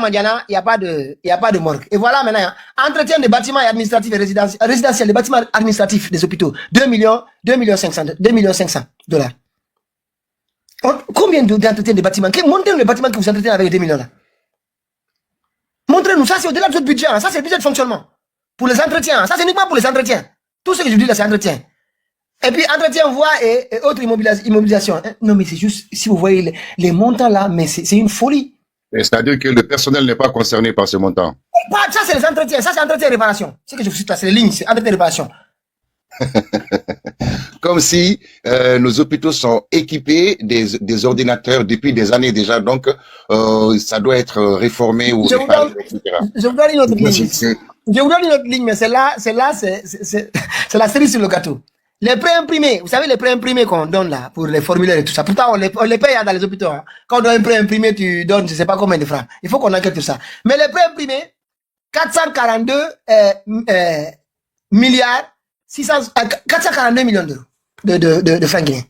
Madiana, il n'y a pas de morgue. Et voilà maintenant, entretien des bâtiments administratifs et résidentiels, des bâtiments administratifs des hôpitaux, 2 millions 500 $. Combien d'entretien des bâtiments? Montrez-nous les bâtiments que vous entretenez avec 2 millions là. Montrez-nous, ça c'est au-delà de votre budget, ça c'est le budget de fonctionnement. Pour les entretiens, ça c'est uniquement pour les entretiens. Tout ce que je dis là, c'est entretien. Et puis, entretien, voie et autres immobilisation. Non, mais c'est juste, si vous voyez les montants là, mais c'est une folie. C'est-à-dire que le personnel n'est pas concerné par ce montant. Ça, c'est les entretiens. Ça, c'est entretien et réparation. C'est que je vous cite là, c'est les lignes, c'est entretien et réparation. Comme si nos hôpitaux sont équipés des ordinateurs depuis des années déjà, donc ça doit être réformé ou réparé, etc. Je vous donne une autre ligne. Je vous donne une autre ligne, mais c'est la cerise sur le gâteau. Les préimprimés, vous savez les préimprimés qu'on donne là pour les formulaires et tout ça. Pourtant on les paye dans les hôpitaux. Hein. Quand on doit un préimprimé, tu donnes je sais pas combien de francs. Il faut qu'on enquête tout ça. Mais les préimprimés, 442 milliards 442 millions d'euros de francs guinéens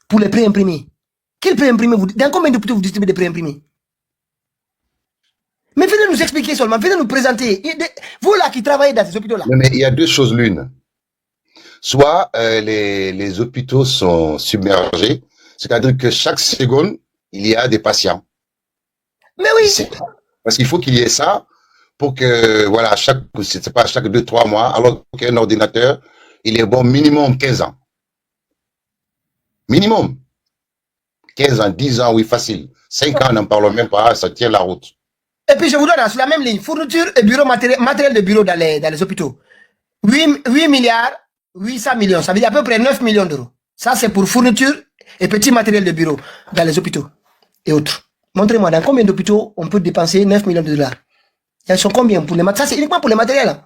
pour les préimprimés. Quel préimprimé dans combien d'hôpitaux vous distribuez des préimprimés? Mais venez nous expliquer seulement, venez nous présenter. Vous là qui travaillez dans ces hôpitaux là. Mais il y a deux choses l'une. Soit les hôpitaux sont submergés, c'est-à-dire que chaque seconde, il y a des patients. Mais oui. Parce qu'il faut qu'il y ait ça pour que, voilà, c'est pas chaque 2-3 mois, alors qu'un ordinateur, il est bon minimum 15 ans. Minimum. 15 ans, 10 ans, oui, facile. 5 ans, n'en parlons même pas, ça tient la route. Et puis je vous donne sur la même ligne, fourniture et bureau matériel de bureau dans les hôpitaux. 8 milliards 800 millions, ça veut dire à peu près 9 millions d'euros. Ça, c'est pour fourniture et petit matériel de bureau dans les hôpitaux et autres. Montrez-moi dans combien d'hôpitaux on peut dépenser 9 millions de $. Ils sont combien pour les matériels? Ça, c'est uniquement pour les matériels. Hein.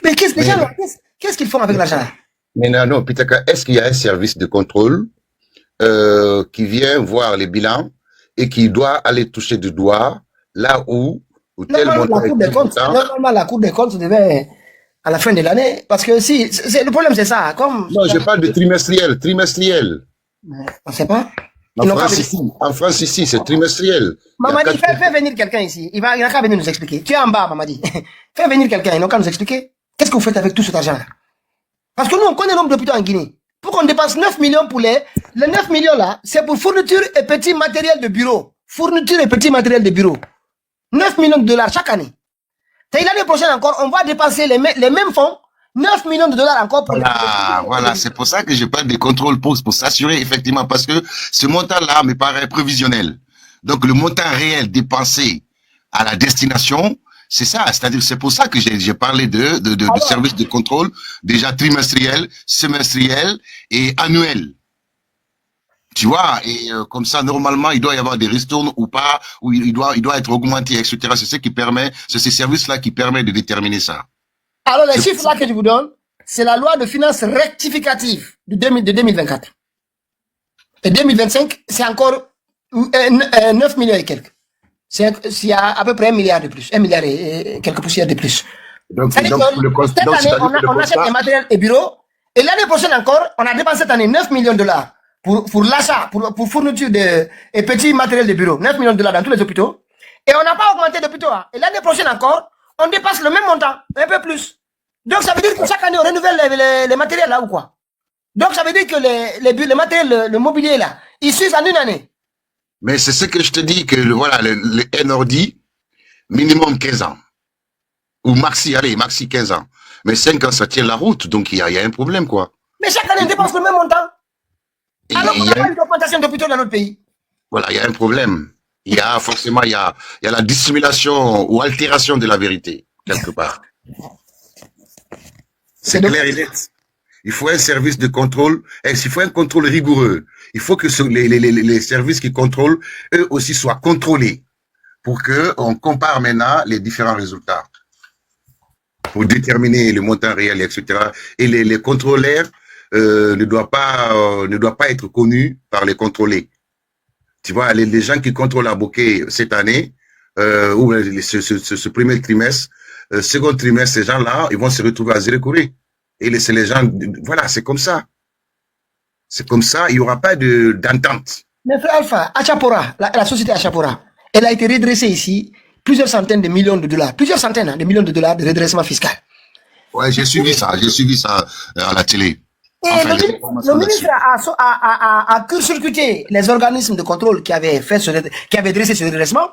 Mais qu'est-ce qu'ils font avec l'argent? Mais non, Pitaka, est-ce qu'il y a un service de contrôle qui vient voir les bilans et qui doit aller toucher du doigt là où tel montant normalement, la Cour des comptes devait... à la fin de l'année, parce que le problème c'est ça. Comme non, je parle de trimestriel. On sait pas. En France ici, c'est trimestriel. Mamadi, fais venir quelqu'un ici. Il n'a qu'à venir nous expliquer. Tu es en bas, Mamadi. Fais venir quelqu'un, ils n'ont qu'à nous expliquer. Qu'est-ce que vous faites avec tout cet argent-là? Parce que nous, on connaît le nombre d'hôpitaux en Guinée. Pour qu'on dépense 9 millions pour les 9 millions là, c'est pour fourniture et petit matériel de bureau. Fourniture et petit matériel de bureau. 9 millions de $ chaque année. Et l'année prochaine encore, on va dépenser les mêmes fonds, 9 millions de $ encore pour voilà, c'est pour ça que je parle des contrôles pour s'assurer effectivement, parce que ce montant-là me paraît prévisionnel. Donc le montant réel dépensé à la destination, c'est ça, c'est-à-dire c'est pour ça que j'ai parlé de services de contrôle déjà trimestriel, semestriel et annuel. Tu vois, et comme ça, normalement, il doit y avoir des ristournes ou pas, ou il doit être augmenté, etc. C'est ce qui permet, c'est ces services-là qui permettent de déterminer ça. Alors, les chiffres là que je vous donne, c'est la loi de finances rectificative de 2024. Et 2025, c'est encore 9 millions et quelques. Il y a à peu près 1 milliard de plus, 1 milliard et quelques poussières de plus. Donc, cette année, on achète des matériels et bureaux, et l'année prochaine encore, on a dépensé cette année 9 millions de $. Pour l'achat, pour fourniture et petits matériels de bureau, 9 millions de $ dans tous les hôpitaux. Et on n'a pas augmenté d'hôpitaux. Hein. Et l'année prochaine encore, on dépasse le même montant, un peu plus. Donc ça veut dire que chaque année, on renouvelle les matériels là ou quoi? Donc ça veut dire que les matériels, le mobilier là, ils suivent en une année. Mais c'est ce que je te dis, que voilà, le NORDI, minimum 15 ans. Ou maxi 15 ans. Mais 5 ans, ça tient la route, donc il y a un problème, quoi. Mais chaque année, on dépense le même montant. Alors qu'on n'a pas une augmentation d'hôpitaux dans notre pays. Voilà, il y a un problème. Il y a forcément, il y a la dissimulation ou altération de la vérité, quelque part. C'est clair et net. Il faut un service de contrôle, il faut un contrôle rigoureux. Il faut que les services qui contrôlent, eux aussi, soient contrôlés pour qu'on compare maintenant les différents résultats pour déterminer le montant réel, etc. Et les contrôleurs ne doivent pas être connus par les contrôlés. Tu vois, les gens qui contrôlent à Bokeh cette année, ou ce premier trimestre, second trimestre, ces gens-là, ils vont se retrouver à Zérekouré. Et c'est les gens, voilà, c'est comme ça. C'est comme ça, il n'y aura pas d'entente. Mais frère Alpha, Achapora, la société Achapora, elle a été redressée ici plusieurs centaines de millions de dollars, plusieurs centaines de millions de dollars de redressement fiscal. Ouais, j'ai suivi ça à la télé. Et Enfin, le ministre a court-circuité les organismes de contrôle qui avaient dressé ce redressement.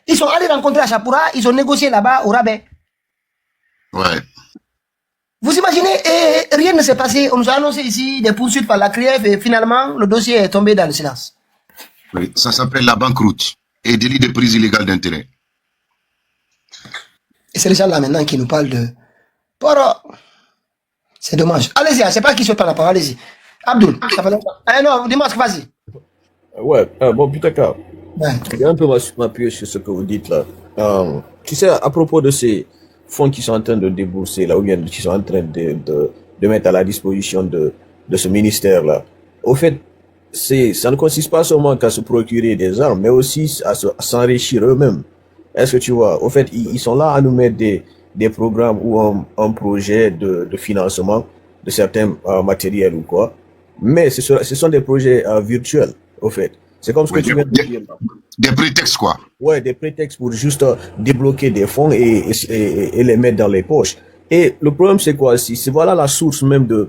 Ils sont allés rencontrer Achapura, ils ont négocié là-bas au rabais. Ouais. Vous imaginez, et rien ne s'est passé. On nous a annoncé ici des poursuites par la CRIEF et finalement, le dossier est tombé dans le silence. Oui, ça s'appelle la banqueroute et délit de prise illégale d'intérêt. Et c'est les gens là maintenant qui nous parlent de... C'est dommage. Allez-y, je ne sais pas qui se parle la parole, allez-y. Abdul, ça fait longtemps. Non, dis-moi, vas-y. Ouais, bon, Butaka, Ouais. je vais un peu m'appuyer sur ce que vous dites là. Tu sais, à propos de ces fonds qui sont en train de débourser là, ou bien qui sont en train de mettre à la disposition de ce ministère-là, au fait, ça ne consiste pas seulement qu'à se procurer des armes, mais aussi à s'enrichir eux-mêmes. Est-ce que tu vois? Au fait, ils sont là à nous mettre des programmes ou un projet de financement de certains matériels ou quoi. Mais ce sont des projets virtuels, au fait. C'est comme ce que Oui, tu viens de dire là. des prétextes, quoi. Ouais, des prétextes pour juste débloquer des fonds et les mettre dans les poches. Et le problème, c'est quoi? C'est voilà la source même de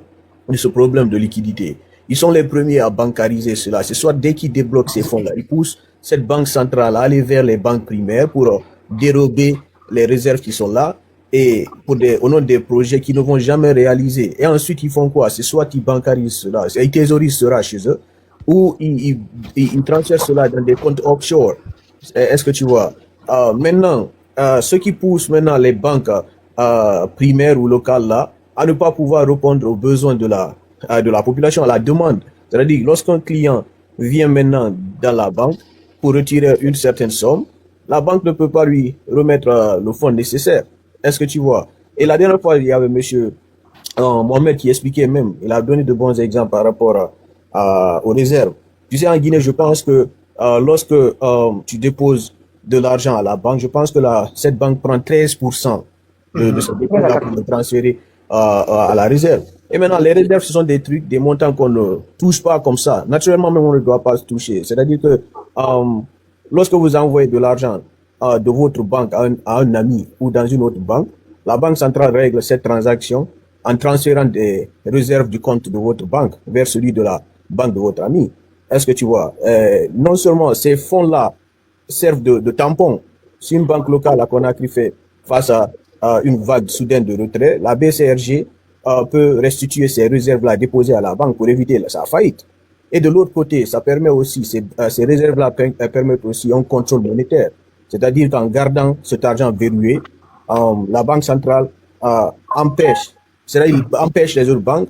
ce problème de liquidité. Ils sont les premiers à bancariser cela. C'est soit dès qu'ils débloquent ces fonds-là, ils poussent cette banque centrale à aller vers les banques primaires pour dérober les réserves qui sont là et au nom des projets qui ne vont jamais réaliser. Et ensuite, ils font quoi? C'est soit ils bancarisent cela, ils thésaurisent cela chez eux, ou ils transfèrent cela dans des comptes offshore. Est-ce que tu vois? Maintenant, ce qui pousse maintenant les banques primaires ou locales là à ne pas pouvoir répondre aux besoins de la population, à la demande. C'est-à-dire, lorsqu'un client vient maintenant dans la banque pour retirer une certaine somme, la banque ne peut pas lui remettre le fonds nécessaire. Est-ce que tu vois? Et la dernière fois, il y avait monsieur Mohamed qui expliquait même, il a donné de bons exemples par rapport aux réserves. Tu sais, en Guinée, je pense que lorsque tu déposes de l'argent à la banque, je pense que cette banque prend 13% de ce dépôt-là pour le transférer à la réserve. Et maintenant, les réserves, ce sont des trucs, des montants qu'on ne touche pas comme ça. Naturellement, même on ne doit pas se toucher. C'est-à-dire que lorsque vous envoyez de l'argent de votre banque à un ami ou dans une autre banque, la banque centrale règle cette transaction en transférant des réserves du compte de votre banque vers celui de la banque de votre ami. Est-ce que tu vois? Non seulement ces fonds-là servent de tampon. Si une banque locale à Conakry fait face à une vague soudaine de retrait, la BCRG peut restituer ces réserves-là déposées à la banque pour éviter sa faillite. Et de l'autre côté, ça permet aussi, ces réserves-là permettent aussi un contrôle monétaire. C'est-à-dire qu'en gardant cet argent verrouillé, la banque centrale empêche les autres banques,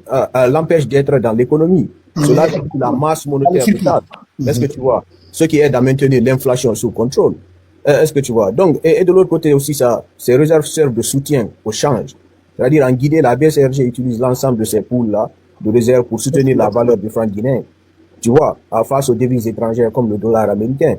l'empêche d'être dans l'économie. Cela réduit la masse monétaire stable. Est-ce que tu vois? Ce qui aide à maintenir l'inflation sous contrôle. Est-ce que tu vois? Donc, et de l'autre côté aussi, ces réserves servent de soutien au change. C'est-à-dire, en Guinée, la BCRG utilise l'ensemble de ces pools-là de réserves pour soutenir la valeur du franc guinéen. Tu vois, face aux devises étrangères comme le dollar américain.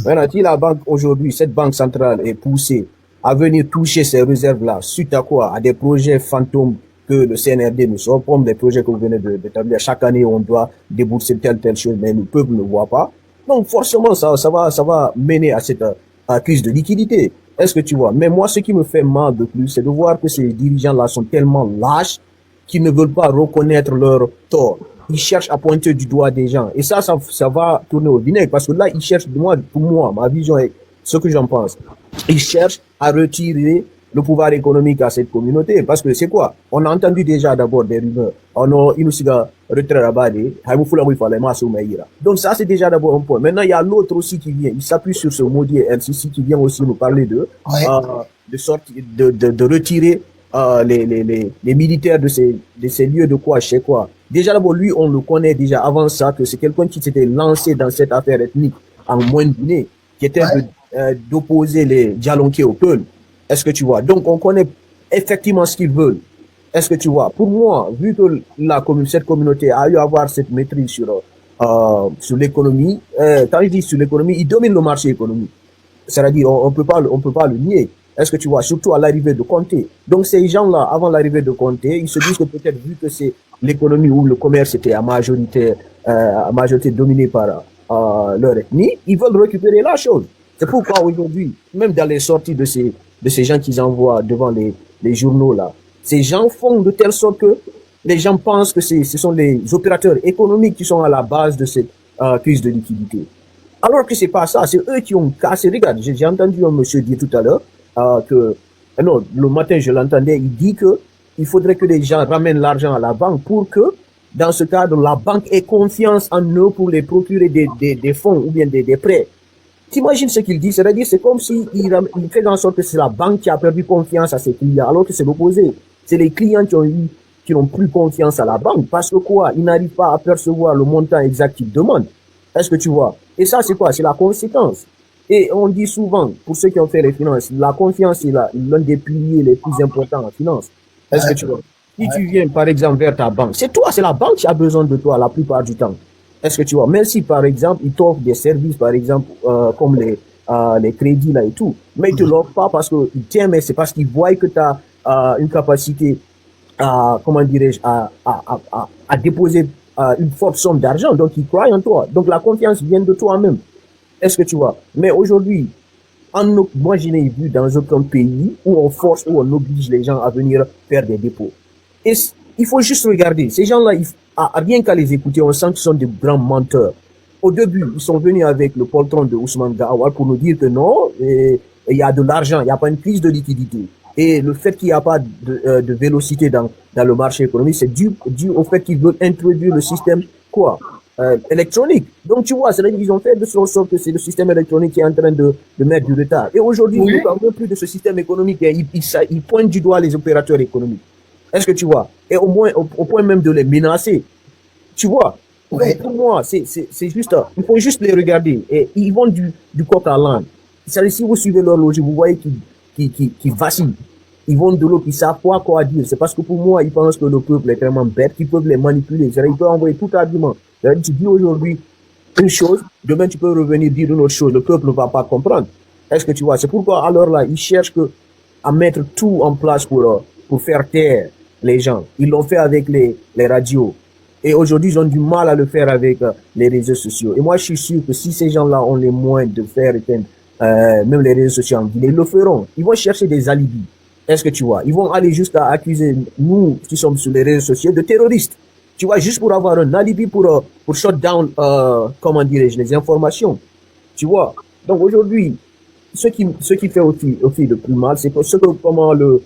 Maintenant, si la banque aujourd'hui, cette banque centrale est poussée à venir toucher ces réserves-là, suite à quoi? À des projets fantômes que le CNRD nous sort, comme des projets que vous venez d'établir. Chaque année, on doit débourser telle chose, mais le peuple ne voit pas. Donc, forcément, ça va mener à cette crise de liquidité. Est-ce que tu vois? Mais moi, ce qui me fait mal de plus, c'est de voir que ces dirigeants-là sont tellement lâches qu'ils ne veulent pas reconnaître leur tort. Ils cherchent à pointer du doigt des gens. Et ça va tourner au vinaigre. Parce que là, ils cherchent, pour moi, ma vision est ce que j'en pense. Ils cherchent à retirer le pouvoir économique à cette communauté. Parce que c'est quoi? On a entendu déjà d'abord des rumeurs. Donc ça, c'est déjà d'abord un point. Maintenant, il y a l'autre aussi qui vient. Il s'appuie sur ce maudit LCC qui vient aussi nous parler de retirer les militaires de ces lieux de quoi, je sais quoi. Déjà d'abord, lui, on le connaît déjà avant ça, que c'est quelqu'un qui s'était lancé dans cette affaire ethnique en Moyenne-Guinée, qui était d'opposer les Djalonké au Peul. Est-ce que tu vois? Donc, on connaît effectivement ce qu'ils veulent. Est-ce que tu vois? Pour moi, vu que cette communauté a eu à avoir cette maîtrise sur l'économie, quand je dis sur l'économie, ils dominent le marché économique. C'est-à-dire, on peut pas le nier. Est-ce que tu vois? Surtout à l'arrivée de Conté. Donc, ces gens-là, avant l'arrivée de Conté, ils se disent que peut-être, vu que c'est l'économie ou le commerce était à majorité dominé par leur ethnie, ils veulent récupérer la chose. C'est pourquoi aujourd'hui, même dans les sorties de ces gens qu'ils envoient devant les journaux là, ces gens font de telle sorte que les gens pensent que ce sont les opérateurs économiques qui sont à la base de cette crise de liquidité. Alors que c'est pas ça, c'est eux qui ont cassé. Regarde, j'ai entendu un monsieur dire tout à l'heure non, le matin je l'entendais, il dit que il faudrait que les gens ramènent l'argent à la banque pour que, dans ce cadre, la banque ait confiance en eux pour les procurer des fonds ou bien des prêts. T'imagines ce qu'il dit? C'est-à-dire, c'est comme s'il fait en sorte que c'est la banque qui a perdu confiance à ses clients, alors que c'est l'opposé. C'est les clients qui n'ont plus confiance à la banque parce que quoi? Ils n'arrivent pas à percevoir le montant exact qu'ils demandent. Est-ce que tu vois? Et ça, c'est quoi? C'est la conséquence. Et on dit souvent, pour ceux qui ont fait les finances, la confiance est l'un des piliers les plus importants en finance. Est-ce que tu vois? Si tu viens, par exemple, vers ta banque, c'est toi, c'est la banque qui a besoin de toi la plupart du temps. Est-ce que tu vois? Même si, par exemple, ils t'offrent des services, par exemple, comme les crédits là et tout, mais ils te l'offrent pas parce que, tiens, mais c'est parce qu'ils voient que tu as une capacité comment dirais-je, à déposer une forte somme d'argent. Donc, ils croient en toi. Donc, la confiance vient de toi-même. Est-ce que tu vois? Mais aujourd'hui, moi, je n'ai vu dans aucun pays où on force, où on oblige les gens à venir faire des dépôts. Et il faut juste regarder. Ces gens-là, rien qu'à les écouter, on sent qu'ils sont des grands menteurs. Au début, ils sont venus avec le poltron de Ousmane Gawal pour nous dire que non, il y a de l'argent, il n'y a pas une crise de liquidité. Et le fait qu'il n'y a pas de vélocité dans le marché économique, c'est dû au fait qu'ils veulent introduire le système, électronique. Donc, tu vois, c'est-à-dire qu'ils ont fait de sorte que c'est le système électronique qui est en train de mettre du retard. Et aujourd'hui, ils ne parlent même plus de ce système économique. Ils pointent du doigt les opérateurs économiques. Est-ce que tu vois? Et au moins, au point même de les menacer. Tu vois? Donc, pour moi, c'est juste, il faut juste les regarder. Et ils vont du coq à l'âne. C'est-à-dire, si vous suivez leur logique, vous voyez qu'ils vacillent. Ils vont de l'autre, ils savent quoi dire. C'est parce que pour moi, ils pensent que le peuple est tellement bête qu'ils peuvent les manipuler. C'est-à-dire, ils peuvent envoyer tout argument. C'est-à-dire, tu dis aujourd'hui une chose, demain tu peux revenir dire une autre chose. Le peuple ne va pas comprendre. Est-ce que tu vois? C'est pourquoi, alors là, ils cherchent à mettre tout en place pour faire taire les gens. Ils l'ont fait avec les radios. Et aujourd'hui, ils ont du mal à le faire avec les réseaux sociaux. Et moi, je suis sûr que si ces gens-là ont les moyens de faire éteindre même les réseaux sociaux en Guinée, ils le feront. Ils vont chercher des alibis. Est-ce que tu vois? Ils vont aller jusqu'à accuser nous qui sommes sur les réseaux sociaux de terroristes. Tu vois, juste pour avoir un alibi pour shut down, comment dirais-je, les informations. Tu vois? Donc aujourd'hui, ce qui fait aussi le plus mal, c'est comment le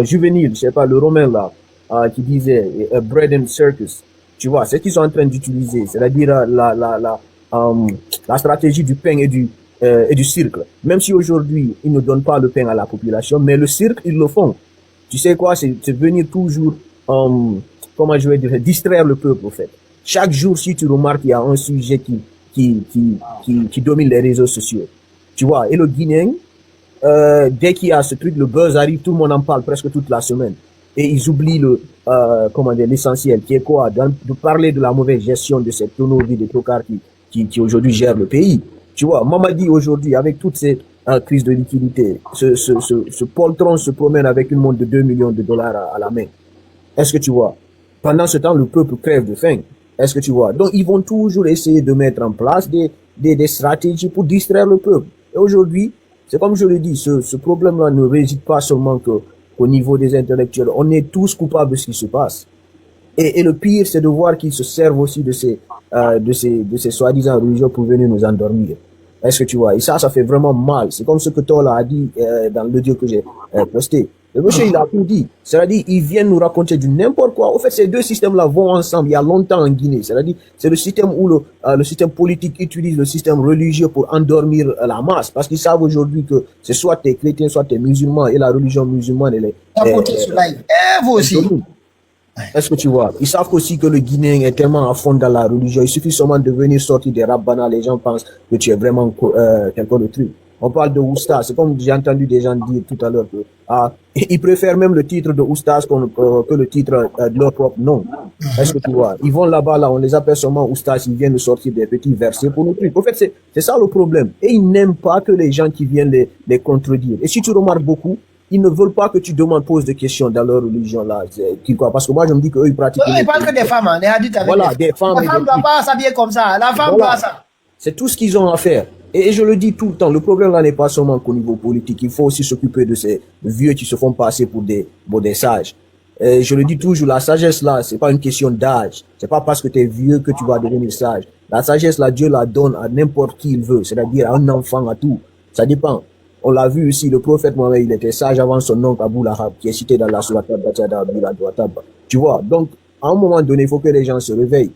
juvénile, je sais pas, le Romain là, qui disait bread and circus. Tu vois, c'est ce qu'ils sont en train d'utiliser, c'est-à-dire la stratégie du pain et du cirque. Même si aujourd'hui, ils ne donnent pas le pain à la population, mais le cirque, ils le font. Tu sais quoi, c'est venir toujours, comment je vais dire, distraire le peuple, en fait. Chaque jour, si tu remarques, il y a un sujet qui domine les réseaux sociaux. Tu vois, et le Guinéen, dès qu'il y a ce truc, le buzz arrive, tout le monde en parle presque toute la semaine. Et ils oublient l'essentiel, qui est quoi? De parler de la mauvaise gestion de cette tonneau-vie de tocards qui aujourd'hui gère le pays. Tu vois, Mamadi aujourd'hui, avec toutes ces crises de liquidité, ce poltron se promène avec une montre de 2 millions de dollars à la main. Est-ce que tu vois? Pendant ce temps, le peuple crève de faim. Est-ce que tu vois? Donc, ils vont toujours essayer de mettre en place des stratégies pour distraire le peuple. Et aujourd'hui, c'est comme je le dis, ce problème-là ne réside pas seulement qu'au niveau des intellectuels. On est tous coupables de ce qui se passe. Et le pire, c'est de voir qu'ils se servent aussi de ces soi-disant religions pour venir nous endormir. Est-ce que tu vois? Et ça fait vraiment mal. C'est comme ce que Tola a dit dans l'audio que j'ai posté. Le monsieur, il a tout dit. C'est-à-dire, ils viennent nous raconter du n'importe quoi. En fait, ces deux systèmes-là vont ensemble. Il y a longtemps en Guinée. C'est-à-dire, c'est le système où le système politique utilise le système religieux pour endormir la masse. Parce qu'ils savent aujourd'hui que c'est soit t'es chrétien, soit t'es musulman. Et la religion musulmane, elle est... vous aussi. Est-ce que tu vois? Ils savent aussi que le Guinéen est tellement à fond dans la religion. Il suffit seulement de venir sortir des rabbana. Les gens pensent que tu es vraiment quelqu'un de truc. On parle de Oustaz. C'est comme j'ai entendu des gens dire tout à l'heure que ils préfèrent même le titre de Oustaz que le titre de leur propre nom. Est-ce que tu vois? Ils vont là-bas, on les appelle seulement Oustaz. Ils viennent de sortir des petits versets pour nous trucs. En fait, c'est ça le problème. Et ils n'aiment pas que les gens qui viennent les contredire. Et si tu remarques beaucoup, ils ne veulent pas que tu poses des questions dans leur religion là. Parce que moi, je me dis qu'eux, ils pratiquent. Ils parlent que des femmes, hein, des hadiths avec voilà, des femmes. La femme ne doit pas s'habiller comme ça. La femme doit ça. C'est tout ce qu'ils ont à faire. Et je le dis tout le temps, le problème là n'est pas seulement qu'au niveau politique, il faut aussi s'occuper de ces vieux qui se font passer pour des sages. Je le dis toujours, la sagesse là, c'est pas une question d'âge. C'est pas parce que tu es vieux que tu vas devenir sage. La sagesse là, Dieu la donne à n'importe qui il veut, c'est-à-dire à un enfant, à tout. Ça dépend. On l'a vu ici, le prophète Mohammed, il était sage avant son oncle Abou Lahab, qui est cité dans la Sourate Al-Baqarah. Tu vois, donc, à un moment donné, il faut que les gens se réveillent.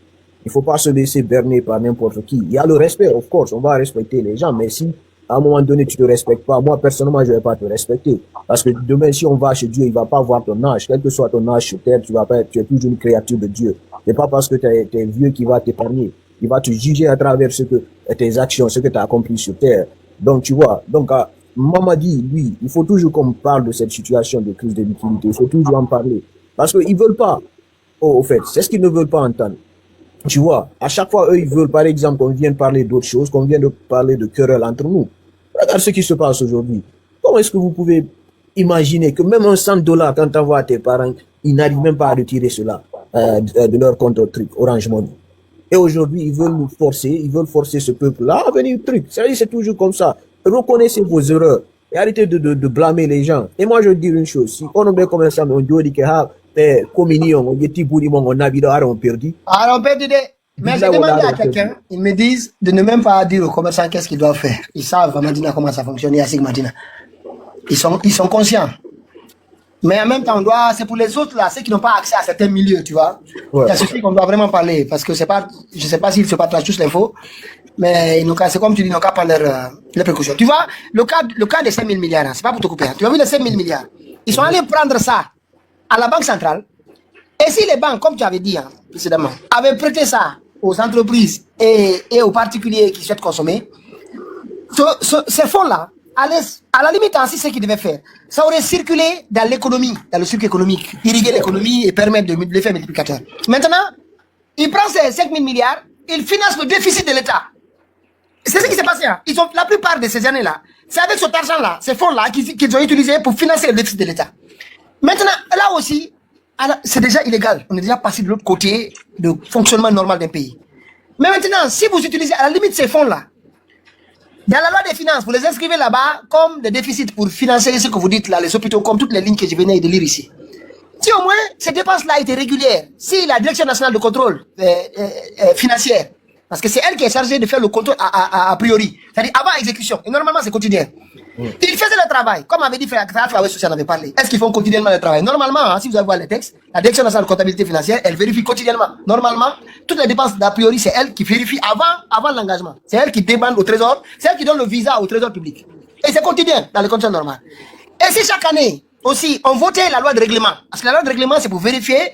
Il faut pas se laisser berner par n'importe qui. Il y a le respect, of course, on va respecter les gens, mais si à un moment donné tu te respectes pas, moi personnellement je vais pas te respecter. Parce que demain si on va chez Dieu, il va pas voir ton âge. Quel que soit ton âge sur terre, tu es toujours une créature de Dieu. C'est pas parce que tu es vieux qu'il va t'épargner. Il va te juger à travers tes actions, ce que tu as accompli sur terre. Donc tu vois, donc Mamadi, lui, il faut toujours qu'on parle de cette situation de crise de liquidité. Il faut toujours en parler. Parce qu'ils veulent pas. Au fait, c'est ce qu'ils ne veulent pas entendre. Tu vois, à chaque fois, eux, ils veulent, par exemple, qu'on vienne parler d'autres choses, qu'on vienne de parler de querelles entre nous. Regarde ce qui se passe aujourd'hui. Comment est-ce que vous pouvez imaginer que même un $100, quand tu envoies à tes parents, ils n'arrivent même pas à retirer cela de leur compte truc, Orange Money. Et aujourd'hui, ils veulent forcer ce peuple-là à venir truc. C'est toujours comme ça. Reconnaissez vos erreurs et arrêtez de blâmer les gens. Et moi, je veux dire une chose. Si on est comme ça, on dit que communion, on est on a on perdu. Alors, on peut dire, mais j'ai demandé à quelqu'un, ils me disent de ne même pas dire aux commerçants qu'est-ce qu'ils doivent faire. Ils savent à Madina comment ça fonctionne, à Madina. Ils sont conscients. Mais en même temps, c'est pour les autres là, ceux qui n'ont pas accès à certains milieux, tu vois. Ouais. Il y a ceux qu'on doit vraiment parler, parce que c'est pas, je sais pas s'ils se partagent tous l'info, mais c'est comme tu dis, ils n'ont qu'à prendre leurs précautions. Tu vois, le cas des 5 000 milliards, hein, c'est pas pour te couper, hein. Tu as vu les 5 000 milliards? Ils sont allés prendre ça à la Banque centrale. Et si les banques, comme tu avais dit, hein, précédemment, avaient prêté ça aux entreprises et aux particuliers qui souhaitent consommer, ces fonds-là, à la limite, ainsi, ce qu'ils devaient faire, ça aurait circulé dans l'économie, dans le cycle économique, irriguer l'économie et permettre de l'effet multiplicateur. Maintenant, il prend ces 5 000 milliards, il finance le déficit de l'État. C'est ce qui s'est passé. Hein. La plupart de ces années-là, c'est avec cet argent-là, ces fonds-là, qu'ils ont utilisé pour financer le déficit de l'État. Maintenant, là aussi, c'est déjà illégal. On est déjà passé de l'autre côté de fonctionnement normal d'un pays. Mais maintenant, si vous utilisez à la limite ces fonds-là, dans la loi des finances, vous les inscrivez là-bas comme des déficits pour financer ce que vous dites là, les hôpitaux, comme toutes les lignes que je venais de lire ici. Si au moins ces dépenses-là étaient régulières, si la Direction nationale de contrôle financière, parce que c'est elle qui est chargée de faire le contrôle a priori, c'est-à-dire avant exécution, et normalement c'est quotidien. Ils faisaient le travail, comme avait dit Frère Souci en avait parlé. Est-ce qu'ils font quotidiennement le travail? Normalement, hein, si vous allez voir les textes, la Direction nationale de comptabilité financière, elle vérifie quotidiennement. Normalement, toutes les dépenses d'a priori, c'est elle qui vérifie avant l'engagement. C'est elle qui demande au trésor, c'est elle qui donne le visa au trésor public. Et c'est quotidien, dans les conditions normales. Et si chaque année, aussi, on votait la loi de règlement, parce que la loi de règlement, c'est pour vérifier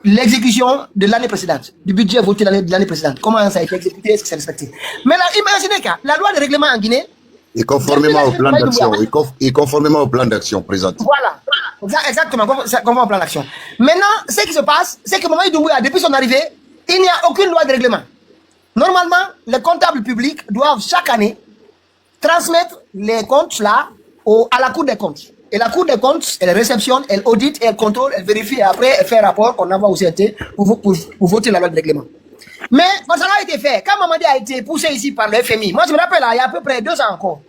l'exécution de l'année précédente, du budget voté de l'année précédente. Comment ça a été exécuté, est-ce que c'est respecté? Mais là, imaginez que la loi de règlement en Guinée, et conformément au plan d'action, et conformément au plan d'action présenté. Voilà, exactement, conformément au plan d'action. Maintenant, ce qui se passe, c'est que Mamadi Doumbouya, depuis son arrivée, il n'y a aucune loi de règlement. Normalement, les comptables publics doivent chaque année transmettre les comptes là à la Cour des comptes. Et la Cour des comptes, elle réceptionne, elle audite, elle contrôle, elle vérifie et après elle fait un rapport qu'on envoie au CNT pour voter la loi de règlement. Mais quand ça a été fait, quand Mamadi a été poussé ici par le FMI, moi je me rappelle, là, il y a à peu près 2 ans encore,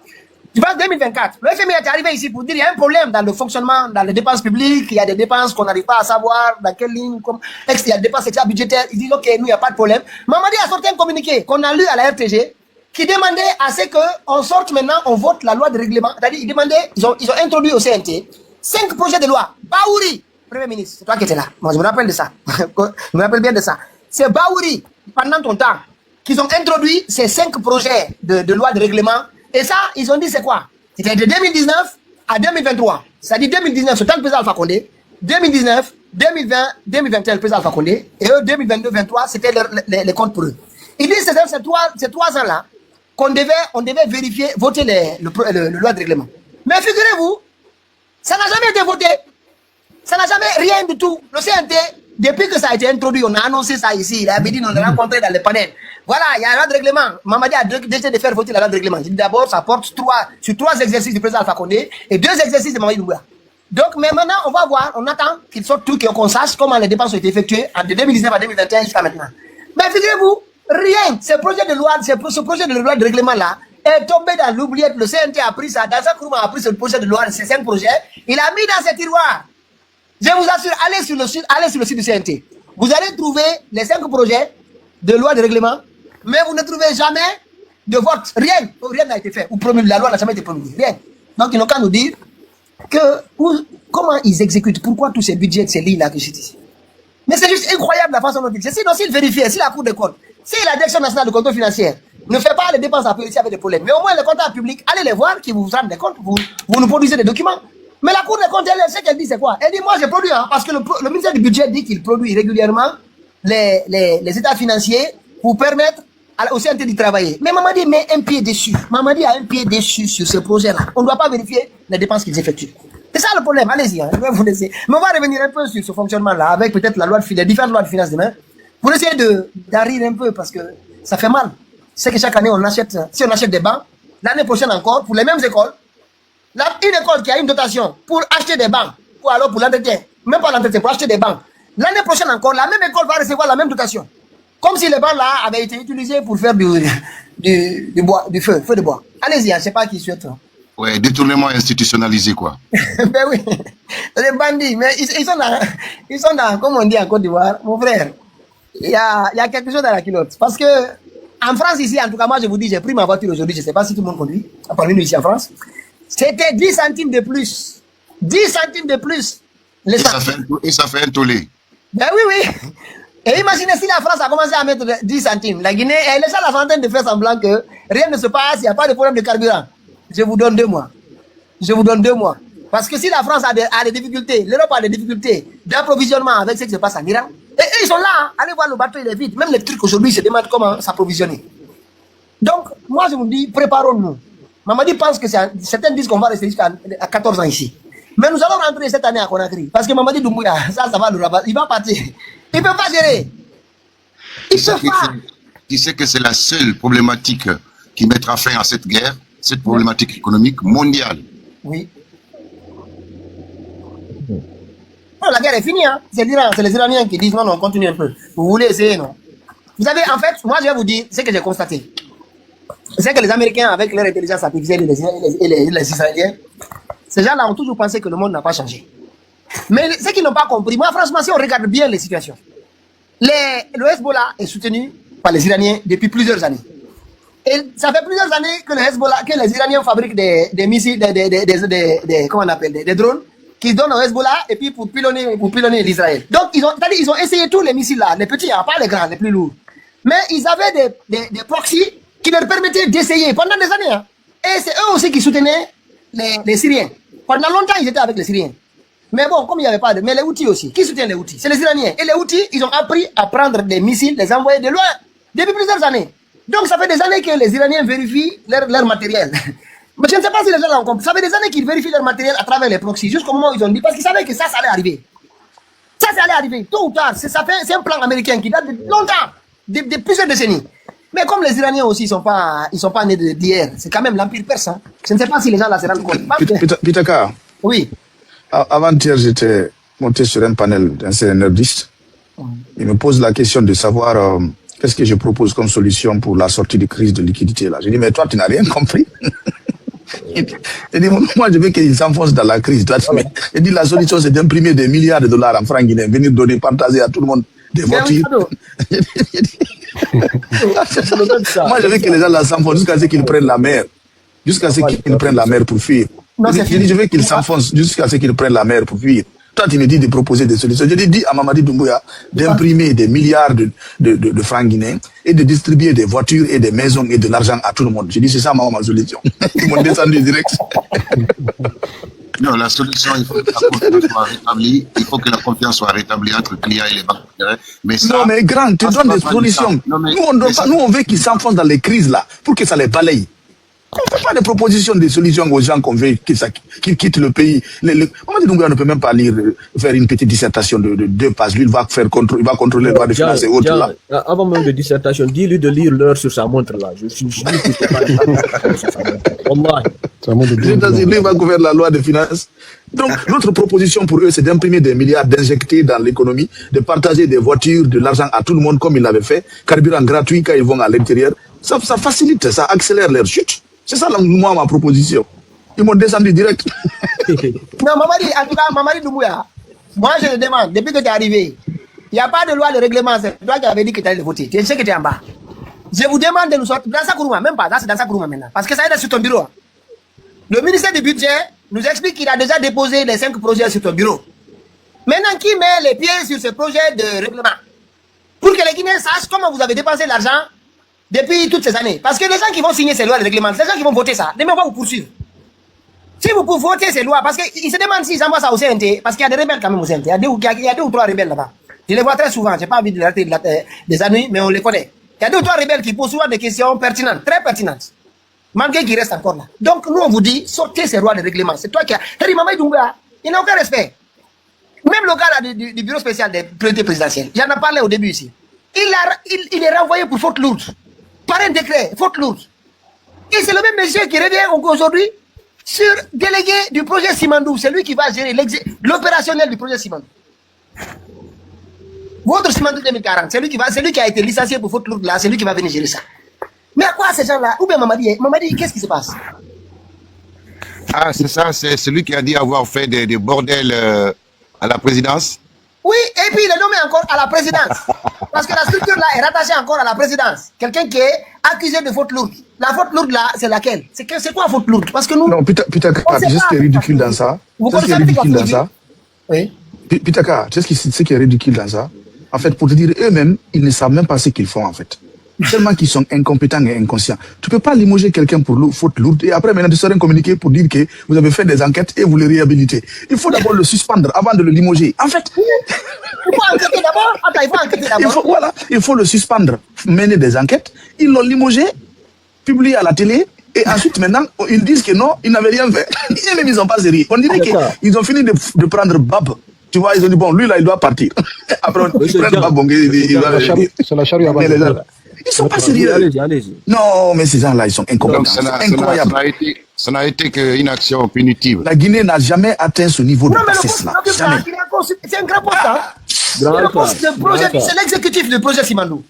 je pense 2024, le FMI est arrivé ici pour dire qu'il y a un problème dans le fonctionnement, dans les dépenses publiques, il y a des dépenses qu'on n'arrive pas à savoir, dans quelle ligne, il y a des dépenses budgétaires, ils disent ok, nous il n'y a pas de problème. Mamadi a sorti un communiqué qu'on a lu à la RTG qui demandait à ce qu'on sorte maintenant, on vote la loi de règlement, c'est-à-dire ils demandaient, ils ont introduit au CNT 5 projets de loi. Baouri, Premier ministre, c'est toi qui étais là, moi je me rappelle de ça, je me rappelle bien de ça. C'est Baouri, pendant ton temps, qu'ils ont introduit ces 5 projets de loi de règlement. Et ça, ils ont dit c'est quoi? C'était de 2019 à 2023. C'est-à-dire 2019, c'est le temps du président Alpha Condé. 2019, 2020, 2021, le président Alpha Condé. Et eux, 2022-2023, c'était les comptes pour eux. Ils disent que ces 3 ans-là qu'on devait vérifier, voter le loi de règlement. Mais figurez-vous, ça n'a jamais été voté. Ça n'a jamais rien du tout. Le CNT, depuis que ça a été introduit, on a annoncé ça ici. Il avait dit, on l'a rencontré dans les panels. Voilà, il y a un loi de règlement. Mamadi a décidé de faire voter la loi de règlement. D'abord, ça porte sur 3 exercices du président Alpha Condé et 2 exercices de Mamadi Doumbouya. Donc, mais maintenant, on va voir, on attend qu'ils sortent tout, qu'on sache comment les dépenses ont été effectuées de 2019 à 2021 jusqu'à maintenant. Mais figurez-vous, rien. Ce projet de loi de règlement-là, est tombé dans l'oubliette. Le CNT a pris ça. Dansa Kourouma a pris ce projet de loi, ces 5 projets. Il a mis dans ses tiroirs. Je vous assure, allez sur le site du CNT. Vous allez trouver les 5 projets de loi de règlement, mais vous ne trouvez jamais de vote. Rien n'a été fait. Ou promulgué. La loi n'a jamais été promulguée. Rien. Donc ils n'ont qu'à nous dire comment ils exécutent, pourquoi tous ces budgets, ces lignes-là que j'ai ici. Mais c'est juste incroyable la façon dont ils disent. Sinon, s'ils vérifient, si la Cour des comptes, si la Direction nationale de contrôle financier ne fait pas les dépenses à payer avec des problèmes, mais au moins les comptables publics, allez les voir, qui vous rendent des comptes, vous nous produisez des documents. Mais la Cour des comptes, elle, ce qu'elle dit, c'est quoi? Elle dit, moi, j'ai produit, parce que le ministère du budget dit qu'il produit régulièrement les états financiers pour permettre au CNT de travailler. Mais Mamadi met un pied dessus. Mamadi a un pied dessus sur ce projet-là. On ne doit pas vérifier les dépenses qu'ils effectuent. C'est ça le problème. Allez-y, je vais vous laisser. Mais on va revenir un peu sur ce fonctionnement-là, avec peut-être la loi de les différentes lois de finances demain, pour essayer d'arriver un peu, parce que ça fait mal. C'est que chaque année, si on achète des bancs, l'année prochaine encore, pour les mêmes écoles, une école qui a une dotation pour acheter des bancs, ou alors pour l'entretien, même pas l'entretien, pour acheter des bancs, l'année prochaine encore, la même école va recevoir la même dotation. Comme si les bancs là avaient été utilisés pour faire du feu de bois. Allez-y, je ne sais pas qui souhaite. Ouais, détournement institutionnalisé, quoi. Ben oui, les bandits, mais ils sont dans, comme on dit en Côte d'Ivoire, mon frère, il y a quelque chose dans la culotte. Parce que, en France, ici, en tout cas, moi, je vous dis, j'ai pris ma voiture aujourd'hui, je ne sais pas si tout le monde conduit, parmi nous ici en France, c'était 10 centimes de plus. 10 centimes de plus. Et ça fait un tollé. Ben oui. Et imaginez si la France a commencé à mettre 10 centimes. La Guinée, elle est sur la centaine de faire semblant que rien ne se passe, il n'y a pas de problème de carburant. Je vous donne 2 mois. Je vous donne 2 mois. Parce que si la France a des difficultés, l'Europe a des difficultés d'approvisionnement avec ce qui se passe en Iran, et eux, ils sont là, hein. Allez voir le bateau, il est vide. Même les Turcs aujourd'hui se demandent comment s'approvisionner. Donc, moi, je vous dis, préparons-nous. Mamadi pense que certains disent qu'on va rester jusqu'à 14 ans ici. Mais nous allons rentrer cette année à Conakry. Parce que Mamadi Doumbouya, ça va le rabattre. Il va partir. Il ne peut pas gérer. Il ne peut pas. Tu sais que c'est la seule problématique qui mettra fin à cette guerre, cette problématique économique mondiale. Oui. Non, la guerre est finie. Hein. C'est l'Iran, c'est les Iraniens qui disent non, on continue un peu. Vous voulez essayer, non? Vous savez, en fait, moi je vais vous dire ce que j'ai constaté. C'est que les Américains, avec leur intelligence artificielle et les Israéliens, ces gens-là ont toujours pensé que le monde n'a pas changé. Mais ce qu'ils n'ont pas compris, moi franchement, si on regarde bien les situations, le Hezbollah est soutenu par les Iraniens depuis plusieurs années. Et ça fait plusieurs années que les Iraniens fabriquent des missiles, comment on appelle, des drones, qu'ils donnent au Hezbollah et puis pour pilonner l'Israël. Donc ils ont essayé tous les missiles là, les petits, hein, pas les grands, les plus lourds. Mais ils avaient des proxys qui leur permettaient d'essayer pendant des années. Hein. Et c'est eux aussi qui soutenaient les Syriens. Pendant longtemps, ils étaient avec les Syriens. Mais bon, comme il n'y avait pas de... Mais les Houthis aussi. Qui soutient les Houthis? C'est les Iraniens. Et les Houthis, ils ont appris à prendre des missiles, les envoyer de loin, depuis plusieurs années. Donc ça fait des années que les Iraniens vérifient leur matériel. Mais je ne sais pas si les gens l'ont compris. Ça fait des années qu'ils vérifient leur matériel à travers les proxys, jusqu'au moment où ils ont dit, parce qu'ils savaient que ça allait arriver. Ça allait arriver, tôt ou tard. C'est un plan américain qui date de longtemps, de plusieurs décennies. Mais comme les Iraniens aussi, ils sont pas nés d'hier. C'est quand même l'Empire perse. Hein. Je ne sais pas si les gens là se rendent compte. Pitaka. Oui. Avant-hier, j'étais monté sur un panel d'un CNRDiste. Il me pose la question de savoir qu'est-ce que je propose comme solution pour la sortie de crise de liquidité. Là. Je dis, mais toi, tu n'as rien compris. Il dit, moi, je veux qu'ils s'enfoncent dans la crise. Il dit, la solution, c'est d'imprimer des milliards de dollars en francs guinéens, venir donner, partager à tout le monde des voitures. Moi, je veux que les gens là s'enfoncent jusqu'à ce qu'ils prennent la mer. Jusqu'à ce qu'ils prennent la mer pour fuir. Je veux qu'ils s'enfoncent jusqu'à ce qu'ils prennent la mer pour fuir. Toi, tu me dis de proposer des solutions. Je dis à Mamadi Doumbouya d'imprimer des milliards de francs guinéens et de distribuer des voitures et des maisons et de l'argent à tout le monde. Je dis, c'est ça ma solution. Ils m'ont descendu direct. Non, la solution, il faut que la confiance soit rétablie. Il faut que la confiance soit rétablie entre clients et les banques. Mais ça, non, mais grand, tu donnes des solutions. Nous, on veut qu'ils s'enfoncent dans les crises là, pour que ça les balaye. On ne fait pas de propositions, de solutions aux gens qu'on veut qu'ils quittent le pays. Mamadi Doumbouya ne peut même pas faire une petite dissertation de 2 pages. Lui, il va contrôler le droit de finances et autres là. Avant même de dissertation, dis-lui de lire l'heure sur sa montre là. Je suis sûr que c'est pas sur sa montre. Lui, il va gouverner la loi de finances. Donc, notre proposition pour eux, c'est d'imprimer des milliards, d'injecter dans l'économie, de partager des voitures, de l'argent à tout le monde comme ils l'avaient fait, carburant gratuit quand ils vont à l'intérieur. Ça facilite, ça accélère leur chute. C'est ça, moi, ma proposition. Ils m'ont descendu direct. Non, Mamadi, en tout cas, Mamadi Doumbouya, moi je te demande, depuis que tu es arrivé, il n'y a pas de loi de règlement, c'est toi qui avais dit que tu allais voter. Tu sais que tu es en bas. Je vous demande de nous sortir dans sa Kourouma, même pas, là c'est dans sa Kourouma maintenant, parce que ça est sur ton bureau. Le ministère du budget nous explique qu'il a déjà déposé les 5 projets sur ton bureau. Maintenant, qui met les pieds sur ce projet de règlement? Pour que les Guinéens sachent comment vous avez dépensé l'argent depuis toutes ces années. Parce que les gens qui vont signer ces lois de règlement, les gens qui vont voter ça, demain on va vous poursuivre. Si vous pouvez voter ces lois, parce qu'ils se demandent s'ils envoient ça au CNT, parce qu'il y a des rebelles quand même au CNT. Il y a 2 ou 3 rebelles là-bas. Je les vois très souvent, je n'ai pas envie de rater des années, mais on les connaît. Il y a 2 ou 3 rebelles qui posent souvent des questions pertinentes, très pertinentes. Malgré qu'ils restent encore là. Donc nous on vous dit, sortez ces lois de règlement. C'est toi qui as... C'est-à-dire Mamadi Doumbouya, il n'a aucun respect. Même le gars là, du bureau spécial des priorités présidentielles, j'en ai parlé au début ici. Il est renvoyé pour faute lourde. Par un décret, faute lourde. Et c'est le même monsieur qui revient aujourd'hui sur délégué du projet Simandou. C'est lui qui va gérer l'opérationnel du projet Simandou. Votre Simandou 2040, c'est lui qui a été licencié pour faute lourde là, c'est lui qui va venir gérer ça. Mais à quoi ces gens-là? Ou bien Mamadi, qu'est-ce qui se passe? Ah, c'est ça, c'est celui qui a dit avoir fait des bordels à la présidence. Oui, et puis il est nommé encore à la présidence. Parce que la structure là est rattachée encore à la présidence. Quelqu'un qui est accusé de faute lourde. La faute lourde là, c'est laquelle? C'est quoi faute lourde? Parce que nous... Non, Pitaka, tu sais ce qui est ridicule dans ça? Vous Tu sais ce qui est ridicule dans ça? Oui. Pitaka, tu sais ce qui est ridicule dans ça? En fait, pour te dire, eux-mêmes, ils ne savent même pas ce qu'ils font en fait. Tellement qu'ils sont incompétents et inconscients. Tu peux pas limoger quelqu'un pour faute lourde et après maintenant tu serais communiqué pour dire que vous avez fait des enquêtes et vous le réhabilitez. Il faut d'abord le suspendre avant de le limoger. En fait, Il faut enquêter d'abord. Attends, il faut enquêter d'abord. il faut le suspendre, mener des enquêtes. Ils l'ont limogé, publié à la télé et ensuite maintenant ils disent que non, ils n'avaient rien fait. Et même ils n'ont pas sérieux. On dirait qu'ils ont fini de prendre Bab. Tu vois, ils ont dit bon, lui là il doit partir. Après ils prennent Bab, c'est la charrue avant. ils sont pas sérieux. Allez-y. Non, mais ces gens-là, ils sont incompétents. Donc C'est incroyable. ça n'a été qu'une action punitive. La Guinée n'a jamais atteint ce niveau de Non, mais le bassesse là. poste Jamais. c'est un grand poste. Hein? C'est le poste de projet, c'est l'exécutif du projet Simandou.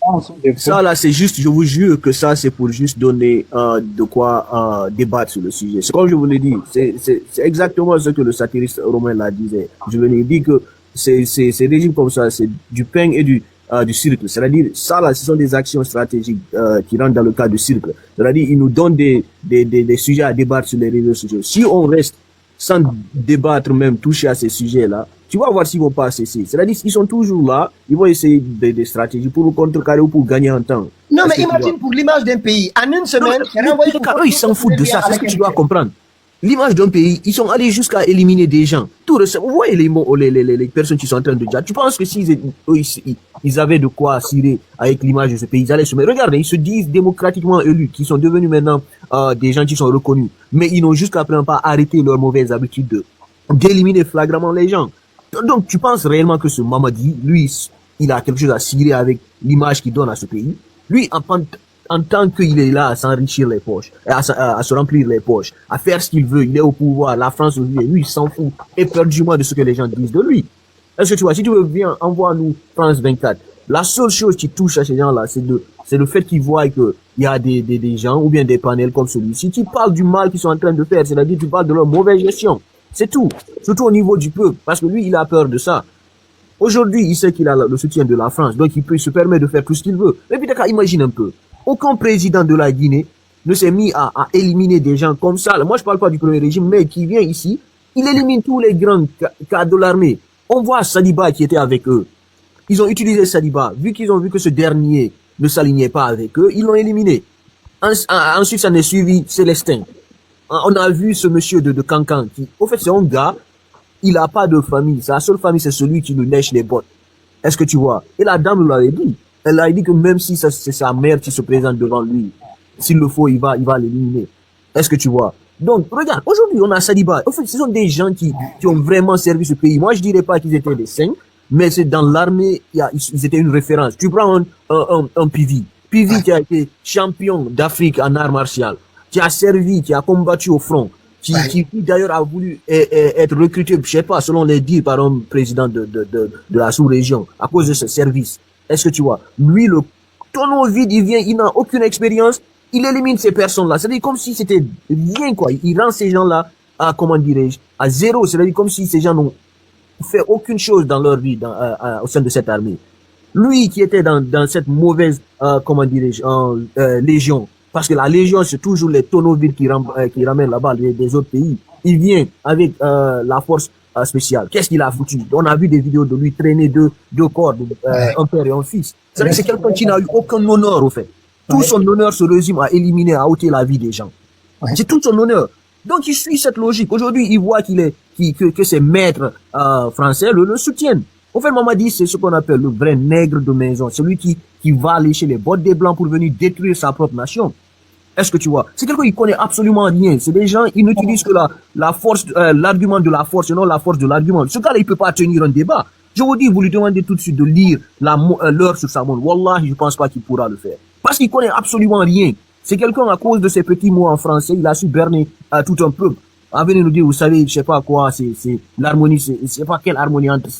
Ça là, c'est juste, je vous jure que ça c'est pour juste donner de quoi débattre sur le sujet. C'est comme je vous l'ai dit, c'est exactement ce que le satiriste romain là disait. Je lui ai dit que ces régimes comme ça, c'est du pain et du cirque. C'est-à-dire, ça là, ce sont des actions stratégiques qui rentrent dans le cadre du cirque. C'est-à-dire, ils nous donnent des sujets à débattre sur les réseaux sociaux. Si on reste sans débattre, même toucher à ces sujets-là, tu vas voir s'ils vont pas cesser. C'est-à-dire, ils sont toujours là, ils vont essayer des stratégies pour contrecarrer ou pour gagner en temps. Non, mais imagine pour l'image d'un pays, en une semaine, eux, ils s'en foutent de ça, c'est ce que tu dois comprendre. L'image d'un pays, ils sont allés jusqu'à éliminer des gens. Tout récemment, vous voyez les personnes qui sont en train de dire. Tu penses que s'ils ils avaient de quoi cirer avec l'image de ce pays, ils allaient se mettre. Regardez, ils se disent démocratiquement élus, qui sont devenus maintenant des gens qui sont reconnus. Mais ils n'ont jusqu'à présent pas arrêté leur mauvaise habitude d'éliminer flagramment les gens. Donc, tu penses réellement que ce Mamadi, lui, il a quelque chose à cirer avec l'image qu'il donne à ce pays? Lui, en tant qu'il est là à s'enrichir les poches, à se remplir les poches, à faire ce qu'il veut, il est au pouvoir, la France lui, il s'en fout éperdument de ce que les gens disent de lui. Est-ce que tu vois, si tu veux, viens, envoie-nous France 24. La seule chose qui touche à ces gens-là, c'est le fait qu'ils voient qu'il y a des gens, ou bien des panels comme celui-ci, qui parlent du mal qu'ils sont en train de faire, c'est-à-dire tu parles de leur mauvaise gestion. C'est tout. Surtout au niveau du peuple, parce que lui, il a peur de ça. Aujourd'hui, il sait qu'il a le soutien de la France, donc il se permet de faire tout ce qu'il veut. Et puis, d'accord, imagine un peu. Aucun président de la Guinée ne s'est mis à éliminer des gens comme ça. Moi, je parle pas du premier régime, mais qui vient ici, il élimine tous les grands cadres de l'armée. On voit Saliba qui était avec eux. Ils ont utilisé Saliba. Vu qu'ils ont vu que ce dernier ne s'alignait pas avec eux, ils l'ont éliminé. Ensuite, ça n'est suivi Célestin. On a vu ce monsieur de Cancan qui, au fait, c'est un gars, il a pas de famille. Sa seule famille, c'est celui qui lui lèche les bottes. Est-ce que tu vois? Et la dame l'avait dit. Elle a dit que même si c'est sa mère qui se présente devant lui, s'il le faut, il va l'éliminer. Est-ce que tu vois? Donc, regarde, aujourd'hui, on a Saliba. En fait, ce sont des gens qui ont vraiment servi ce pays. Moi, je dirais pas qu'ils étaient des saints, mais c'est dans l'armée, ils étaient une référence. Tu prends un Pivi. Pivi qui a été champion d'Afrique en arts martiaux, qui a servi, qui a combattu au front, qui d'ailleurs a voulu être recruté, je sais pas, selon les dires par un président de la sous-région, à cause de ce service. Est-ce que tu vois? Lui, le tonneau vide, il vient, il n'a aucune expérience. il élimine ces personnes-là. C'est-à-dire comme si c'était rien, quoi. Il rend ces gens-là à, comment dirais-je, à zéro. C'est-à-dire comme si ces gens n'ont fait aucune chose dans leur vie au sein de cette armée. Lui qui était dans cette mauvaise, comment dirais-je, légion, parce que la légion c'est toujours les tonneaux vides qui ramènent là-bas des autres pays. Il vient avec la force spéciale. Qu'est-ce qu'il a foutu? On a vu des vidéos de lui traîner deux corps, un père et un fils. C'est quelqu'un qui n'a eu aucun honneur au fait. Tout son honneur se résume à éliminer, à ôter la vie des gens. C'est tout son honneur. Donc il suit cette logique. Aujourd'hui, il voit que ses maîtres français le soutiennent. En fait, Mamadi, c'est ce qu'on appelle le vrai nègre de maison. Celui qui va lécher les bottes des blancs pour venir détruire sa propre nation. Est-ce que tu vois? C'est quelqu'un qui connaît absolument rien. C'est des gens, ils n'utilisent que la force, l'argument de la force, et non la force de l'argument. Ce gars-là, il peut pas tenir un débat. Je vous dis, vous lui demandez tout de suite de lire l'heure sur sa montre. Wallah, je pense pas qu'il pourra le faire. Parce qu'il connaît absolument rien. C'est quelqu'un, à cause de ses petits mots en français, il a su berner tout un peuple. À venir nous dire, vous savez, je sais pas quoi, c'est l'harmonie, c'est pas quelle harmonie entre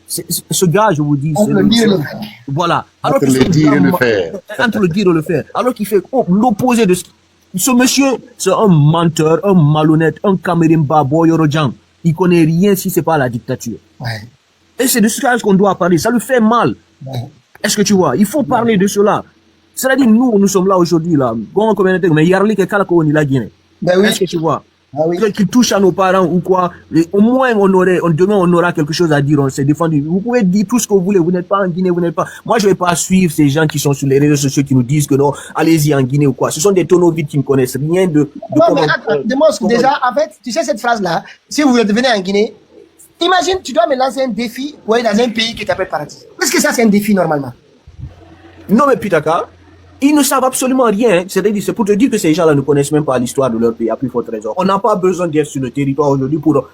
ce gars, je vous dis, entre le dire et le faire. Voilà. Alors entre le dire et le faire. Entre le dire et le faire. Alors qu'il fait l'opposé de ce monsieur, c'est un menteur, un malhonnête, un Camerimba, Boyorojan. Il connaît rien si c'est pas la dictature. Ouais. Et c'est de ce cas qu'on doit parler. Ça lui fait mal. Ouais. Est-ce que tu vois? Il faut parler de cela. C'est-à-dire, nous sommes là aujourd'hui, là. Mais Yarli, la Guinée. Ben oui. Est-ce que tu vois? Ah oui. Qui touche à nos parents ou quoi, au moins demain on aura quelque chose à dire, on s'est défendu. Vous pouvez dire tout ce que vous voulez, vous n'êtes pas en Guinée, vous n'êtes pas. Moi je vais pas suivre ces gens qui sont sur les réseaux sociaux qui nous disent que non, allez-y en Guinée ou quoi. Ce sont des tonneaux vides qui ne connaissent rien de Non, mais attends, déjà, en fait, tu sais cette phrase-là, si vous venez en Guinée, imagine, tu dois me lancer un défi, ouais, dans un pays qui t'appelle paradis. Est-ce que ça c'est un défi normalement? Non mais Pitaka, ils ne savent absolument rien. C'est-à-dire, c'est pour te dire que ces gens-là ne connaissent même pas l'histoire de leur pays, à plus forte raison. On n'a pas besoin d'être sur le territoire aujourd'hui pour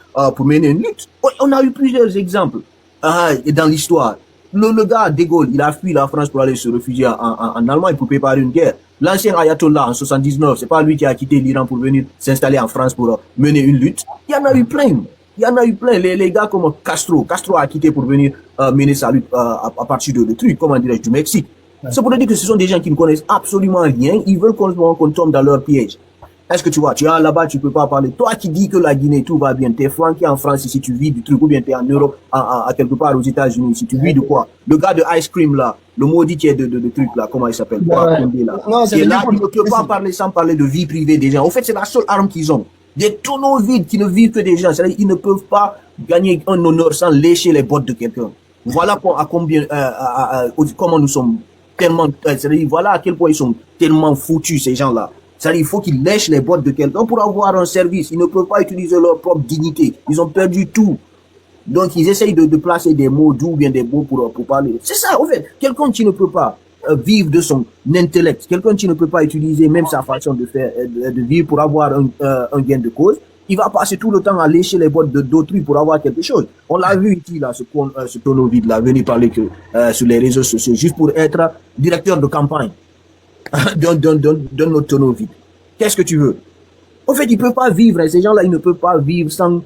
mener une lutte. On a eu plusieurs exemples dans l'histoire. Le gars, De Gaulle, il a fui la France pour aller se réfugier en Allemagne pour préparer une guerre. L'ancien Ayatollah, en 79, c'est pas lui qui a quitté l'Iran pour venir s'installer en France pour mener une lutte. Il y en a eu plein. Il y en a eu plein. Les gars comme Castro a quitté pour venir mener sa lutte à partir de trucs, comment dirais-je, du Mexique. C'est pour te dire que ce sont des gens qui ne connaissent absolument rien. Ils veulent qu'on tombe dans leur piège. Est-ce que tu vois, tu es là-bas, tu peux pas parler. Toi qui dis que la Guinée, tout va bien, t'es flanqué en France si tu vis du truc, ou bien t'es en Europe, à quelque part aux États-Unis, si tu vis de quoi. Le gars de Ice Cream là, le maudit qui est de truc là, comment il s'appelle, là. Non, Et là, tu ne peux pas parler sans parler de vie privée des gens. En fait, c'est la seule arme qu'ils ont. Des tonneaux vides qui ne vivent que des gens. C'est-à-dire, ils ne peuvent pas gagner un honneur sans lécher les bottes de quelqu'un. Voilà à combien, comment nous sommes tellement, c'est-à-dire, voilà à quel point ils sont tellement foutus, ces gens-là. C'est-à-dire, il faut qu'ils lèchent les bottes de quelqu'un pour avoir un service. Ils ne peuvent pas utiliser leur propre dignité. Ils ont perdu tout. Donc, ils essayent de placer des mots doux, bien des mots pour parler. C'est ça, en fait. Quelqu'un qui ne peut pas vivre de son intellect, quelqu'un qui ne peut pas utiliser même sa façon de faire, de vivre pour avoir un gain de cause, il va passer tout le temps à lécher les bottes d'autrui pour avoir quelque chose. On l'a vu ici, là, ce tonneau vide, là, venir parler que, sur les réseaux sociaux, juste pour être directeur de campagne d'un autre tonneau vide. Qu'est-ce que tu veux? En fait, ils peuvent pas vivre, et ces gens-là, ils ne peuvent pas vivre sans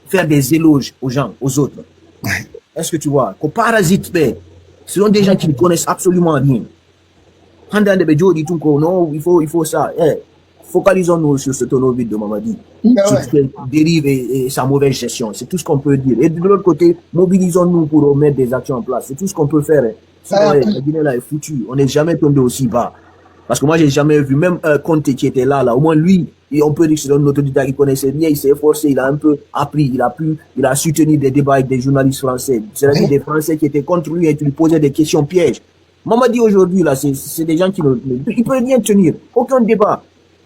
faire des éloges aux gens, aux autres. Est-ce que tu vois? Qu'on parasite, ce sont des gens qui ne connaissent absolument rien. Non, il faut ça. Focalisons-nous sur ce tonneau vide de Mamadi. Sur ses dérives et sa mauvaise gestion. C'est tout ce qu'on peut dire. Et de l'autre côté, mobilisons-nous pour mettre des actions en place. C'est tout ce qu'on peut faire. Sinon, la Guinée là est foutue. On n'est jamais tombé aussi bas. Parce que moi, j'ai jamais vu, même Conte qui était là, au moins lui, et on peut dire que c'est un autoritaire qui connaissait bien, il s'est efforcé, il a un peu appris, il a soutenu des débats avec des journalistes français. C'est-à-dire des Français qui étaient contre lui et qui lui posaient des questions pièges. Mamadi aujourd'hui, là, c'est des gens qui ils peuvent rien tenir. Aucun débat.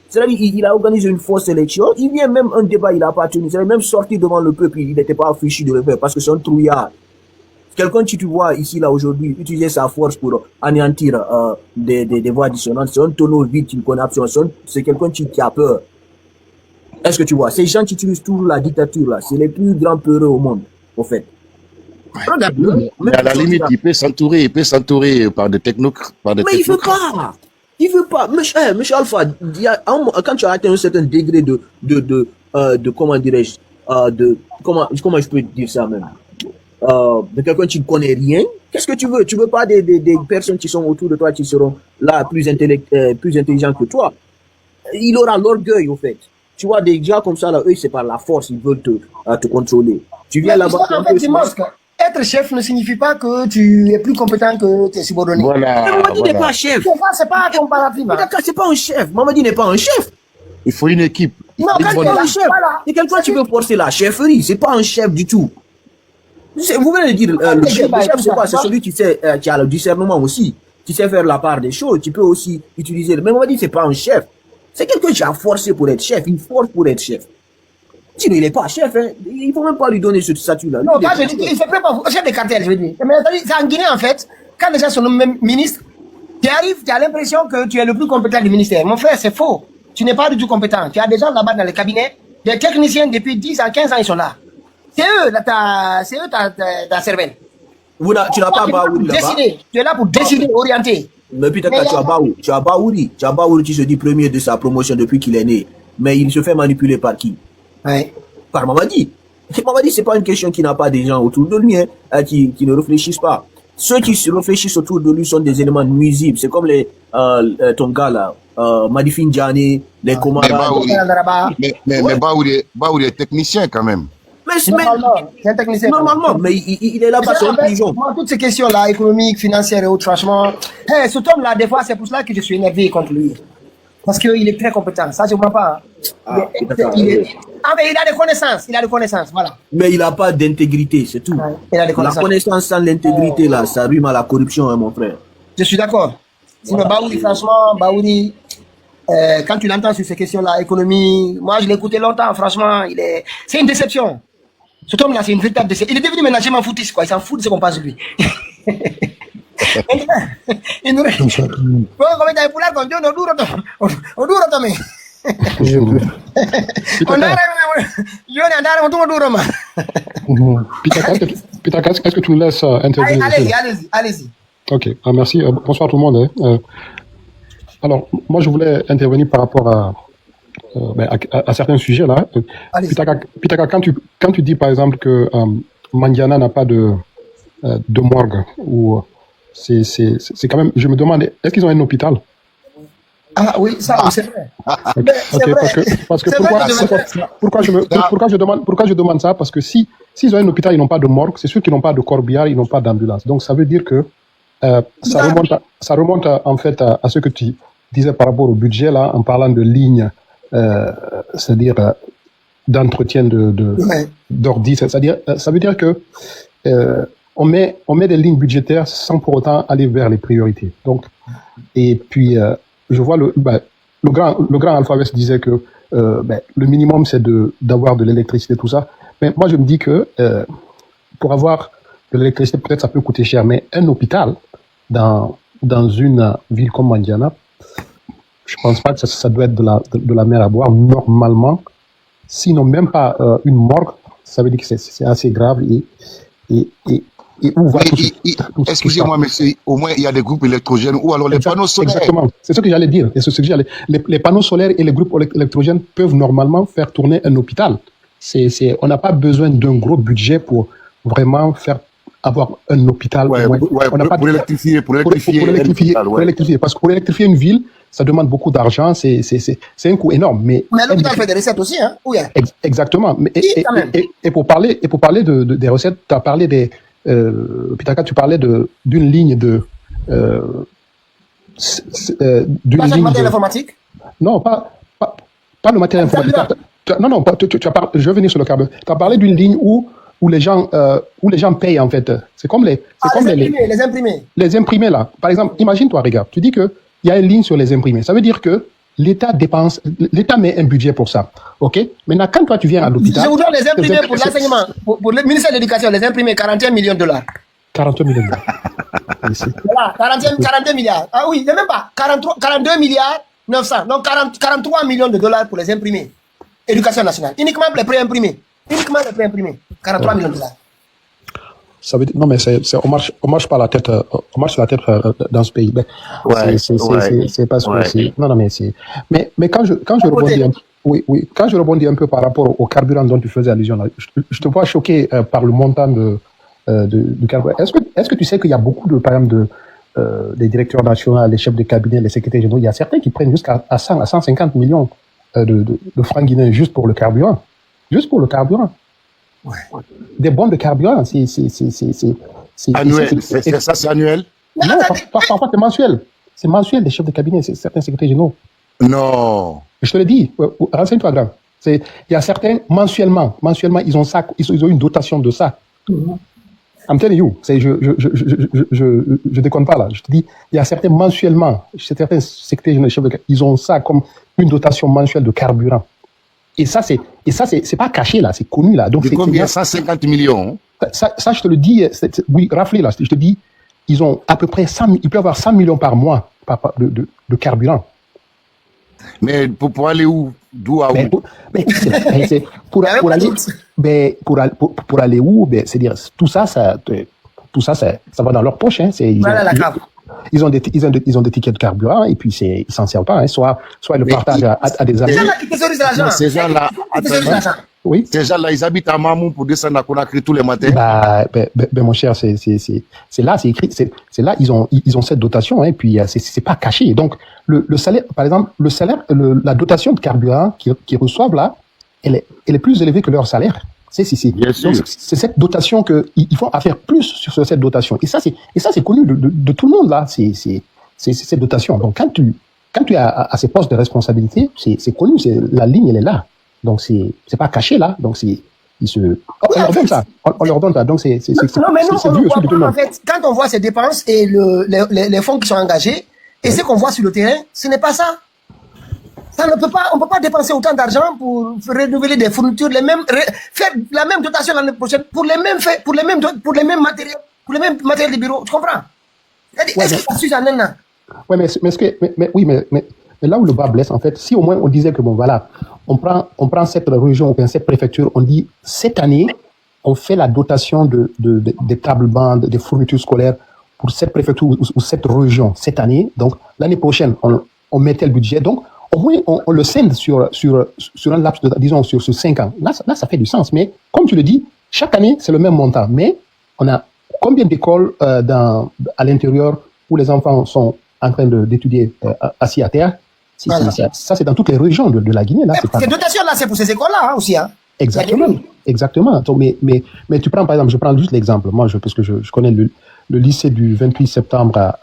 C'est-à-dire, il a organisé une fausse élection. Il vient même un débat, il n'a pas tenu. C'est-à-dire, même sorti devant le peuple, il n'était pas fichu de le faire parce que c'est un trouillard. Quelqu'un qui tu vois ici, là, aujourd'hui, utiliser sa force pour anéantir des voix dissonantes, c'est un tonneau vide qui ne connaît absolument. C'est quelqu'un qui a peur. Est-ce que tu vois? Ces gens qui utilisent toujours la dictature, là, c'est les plus grands peureux au monde, au fait. Regarde-le. Mais à la limite, il peut s'entourer par des technocrates. Mais il veut pas. Il veut pas. Monsieur Alpha, quand tu as atteint un certain degré de comment dirais-je, comment je peux dire ça même, de quelqu'un qui ne connaît rien, Qu'est-ce que tu veux? Tu veux pas des personnes qui sont autour de toi qui seront là plus intelligentes que toi. Il aura l'orgueil, au fait. Tu vois, des gens comme ça, là, eux, c'est par la force, ils veulent te contrôler. Tu viens là-bas. En fait, être chef ne signifie pas que tu es plus compétent que tes subordonnés. Voilà. Mamadi n'est pas chef. C'est pas comparatif. D'accord, c'est pas un chef. Mamadi n'est pas un chef. Il faut une équipe. Non, quand tu es un chef, et quelqu'un tu veux forcer la chefferie, c'est pas un chef du tout. Vous venez de dire, le chef c'est quoi? C'est celui qui a le discernement aussi, qui sait faire la part des choses, qui peut aussi utiliser. Mais Mamadi, c'est pas un chef. C'est quelqu'un qui a forcé pour être chef, il force pour être chef. Sinon, il n'est pas chef, hein. Il ne faut même pas lui donner ce statut-là. Non, quand je dis qu'il ne fait pas chef de cartel, je veux dire. Mais c'est en Guinée, en fait, quand les gens sont nommés ministres, tu arrives, tu as l'impression que tu es le plus compétent du ministère. Mon frère, c'est faux. Tu n'es pas du tout compétent. Tu as des gens là-bas dans le cabinet, des techniciens depuis 10 ans, 15 ans, ils sont là. C'est eux, ta cervelle. Tu n'as pas Baouri là-bas. Tu es là pour décider, orienter. Mais putain, tu as Baouri qui se dit premier de sa promotion depuis qu'il est né. Mais il se fait manipuler par qui? Ouais. Par Mamadi. Mamadi, c'est pas une question qui n'a pas des gens autour de lui, hein, qui ne réfléchissent pas. Ceux qui se réfléchissent autour de lui sont des éléments nuisibles. C'est comme ton gars là, Madifin Djani, les Komara. Mais Baouri est technicien quand même. C'est un technicien. Normalement, mais il est là-bas, c'est un pigeon. Moi, toutes ces questions-là, économiques, financières et autres, franchement, cet homme-là, des fois, c'est pour cela que je suis énervé contre lui. Parce qu'il est très compétent. Ça, je ne vois pas. Il a des connaissances. Voilà. Mais il n'a pas d'intégrité, c'est tout. Ouais, il a des connaissances. La connaissance sans l'intégrité, là, ça rime à la corruption, hein, mon frère. Je suis d'accord. Sinon, Baouri, franchement, quand tu l'entends sur ces questions-là, économie, moi, je l'ai écouté longtemps, franchement, c'est une déception. Cet homme-là, c'est une véritable déception. Il est devenu maintenant, je m'en foutiste, quoi. Il s'en fout de ce qu'on pense de lui. Il nous reste. Pitaka, est-ce que tu nous laisses intervenir? Allez-y. Ok, merci. Bonsoir tout le monde. Alors, moi, je voulais intervenir par rapport à certains sujets là. Pitaka, quand tu dis par exemple que Mandiana n'a pas de morgue, ou c'est quand même, je me demande, est-ce qu'ils ont un hôpital? Ah oui, ça, c'est vrai. Ok, parce que pourquoi je demande ça? Parce que s'ils ont un hôpital, ils n'ont pas de morgue, c'est sûr qu'ils n'ont pas de corbillard, ils n'ont pas d'ambulance. Donc ça veut dire que ça remonte en fait à ce que tu disais par rapport au budget là, en parlant de lignes, c'est-à-dire d'entretien d'ordi, c'est-à-dire ça veut dire que on met des lignes budgétaires sans pour autant aller vers les priorités. Donc, et puis je vois le grand Alpha West disait que le minimum c'est d'avoir de l'électricité, tout ça. Mais moi je me dis que pour avoir de l'électricité, peut-être ça peut coûter cher, mais un hôpital dans une ville comme Mandiana, je pense pas que ça doit être de la mer à boire normalement. Sinon même pas une morgue, ça veut dire que c'est assez grave et où va excusez-moi, mais au moins il y a des groupes électrogènes ou alors les panneaux solaires. Exactement, c'est ce que j'allais dire. Et les panneaux solaires et les groupes électrogènes peuvent normalement faire tourner un hôpital. On n'a pas besoin d'un gros budget pour vraiment avoir un hôpital. Pour l'électrifier. Parce que pour électrifier une ville, ça demande beaucoup d'argent, c'est un coût énorme. Mais l'hôpital fait des recettes aussi, hein? Oui. Exactement. Et pour parler des recettes, tu as parlé des Pitaka, tu parlais d'une ligne de le matériel informatique? Non, pas le matériel informatique. Non, tu as parlé, je vais venir sur le câble. Tu as parlé d'une ligne où les gens payent en fait. C'est comme les imprimés. Les imprimés là. Par exemple, imagine-toi, regarde, tu dis que il y a une ligne sur les imprimés. Ça veut dire que l'État met un budget pour ça. OK? Maintenant, quand toi tu viens à l'hôpital. Je vous donne les imprimés pour l'enseignement. Pour le ministère de l'Éducation, les imprimés, 41 millions de dollars. 41 millions de dollars. Voilà, 42 milliards. Ah oui, il n'y a même pas. 42 milliards 900. Donc 43 millions de dollars pour les imprimés. Éducation nationale. Uniquement pour les préimprimés. 43 millions de dollars. Ça veut dire, non, mais on marche pas la tête, on marche la tête dans ce pays. C'est pas ce que c'est. Non, mais quand je rebondis un peu, quand je rebondis un peu par rapport au carburant dont tu faisais allusion là, je te vois choqué par le montant de carburant. Est-ce que tu sais qu'il y a beaucoup de, par exemple, des directeurs nationaux, les chefs de cabinet, les secrétaires généraux, il y a certains qui prennent jusqu'à 100 à 150 millions de francs guinéens juste pour le carburant. Juste pour le carburant. Ouais. Des bons de carburant, c'est Annuel, c'est ça, c'est annuel? Non, parfois c'est mensuel. C'est mensuel des chefs de cabinet, c'est certains secrétaires généraux. Non. Je te le dis, renseigne-toi, grand. Il y a certains, mensuellement, ils ont ça, ils ont une dotation de ça. I'm telling you, je déconne pas là. Je te dis, il y a certains mensuellement, certains secrétaires généraux, chefs de cabinet, ils ont ça comme une dotation mensuelle de carburant. Et ça, c'est pas caché là, c'est connu là. Donc De combien? 150 millions? Ça, je te le dis, oui, raflé là, je te dis, ils ont à peu près 100, ils peuvent avoir 100 millions par mois de carburant. Mais pour aller où? D'où à où? Pour aller où? C'est-à-dire, tout ça, ça va dans leur poche. Hein. Ils ont des tickets de carburant et puis ils s'en servent pas. Hein. Soit ils le partagent à des amis. Ces gens-là, oui. Ces gens-là, ils habitent à Mamou pour descendre à Conakry tous les matins. Mon cher, c'est là, c'est écrit, c'est là, ils ont cette dotation, hein, puis c'est pas caché. Donc, le salaire, par exemple, la dotation de carburant qu'ils reçoivent là, elle est plus élevée que leur salaire. Bien sûr. Donc, c'est cette dotation ils font affaire plus sur cette dotation. Et ça, c'est connu de tout le monde là. C'est cette dotation. Donc, quand tu es à ces postes de responsabilité, c'est connu. La ligne, elle est là. Donc, c'est pas caché là. Donc, on leur donne ça. On leur donne ça. Donc, c'est non, mais nous, on vu le aussi de tout le voit monde. en fait. Quand on voit ces dépenses et les fonds qui sont engagés, et ce qu'on voit sur le terrain, ce n'est pas ça. On ne peut pas dépenser autant d'argent pour renouveler des fournitures, faire la même dotation l'année prochaine pour les mêmes faits, pour les mêmes matériels de bureau. Tu comprends? Est-ce que ça suit en un an? Ouais, mais là où le bas blesse, en fait, si au moins on disait que bon, voilà, on prend cette région, ou cette préfecture, on dit, cette année, on fait la dotation des tables bandes, des fournitures scolaires pour cette préfecture ou cette région cette année. Donc, l'année prochaine, on mettait le budget. Donc, au moins, on le scinde sur un laps de, disons, sur 5 ans. Là, ça fait du sens. Mais, comme tu le dis, chaque année, c'est le même montant. Mais, on a combien d'écoles à l'intérieur où les enfants sont en train d'étudier assis à terre? Voilà. Ça, c'est dans toutes les régions de la Guinée. Là, Ces dotations-là, c'est pour ces écoles-là aussi. Hein. Exactement. Donc, mais tu prends, par exemple, je prends juste l'exemple. Moi, parce que je connais le lycée du 28 septembre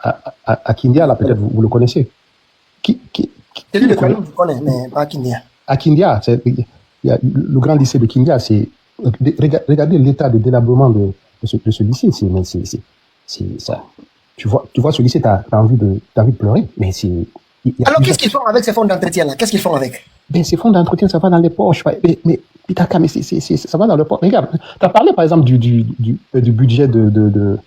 à Kindia, là, peut-être vous le connaissez. C'est lui le connaît, je connais, mais pas à Kindia. À Kindia, il y a le grand lycée de Kindia, regardez l'état de délabrement de ce lycée. C'est ça. Tu vois ce lycée, t'as envie de pleurer. Mais alors, qu'est-ce qu'ils font avec ces fonds d'entretien-là? Qu'est-ce qu'ils font avec? Ben, ces fonds d'entretien, ça va dans les poches. Mais Pitaka, mais ça va dans les poches. Regarde, tu as parlé, par exemple, du budget de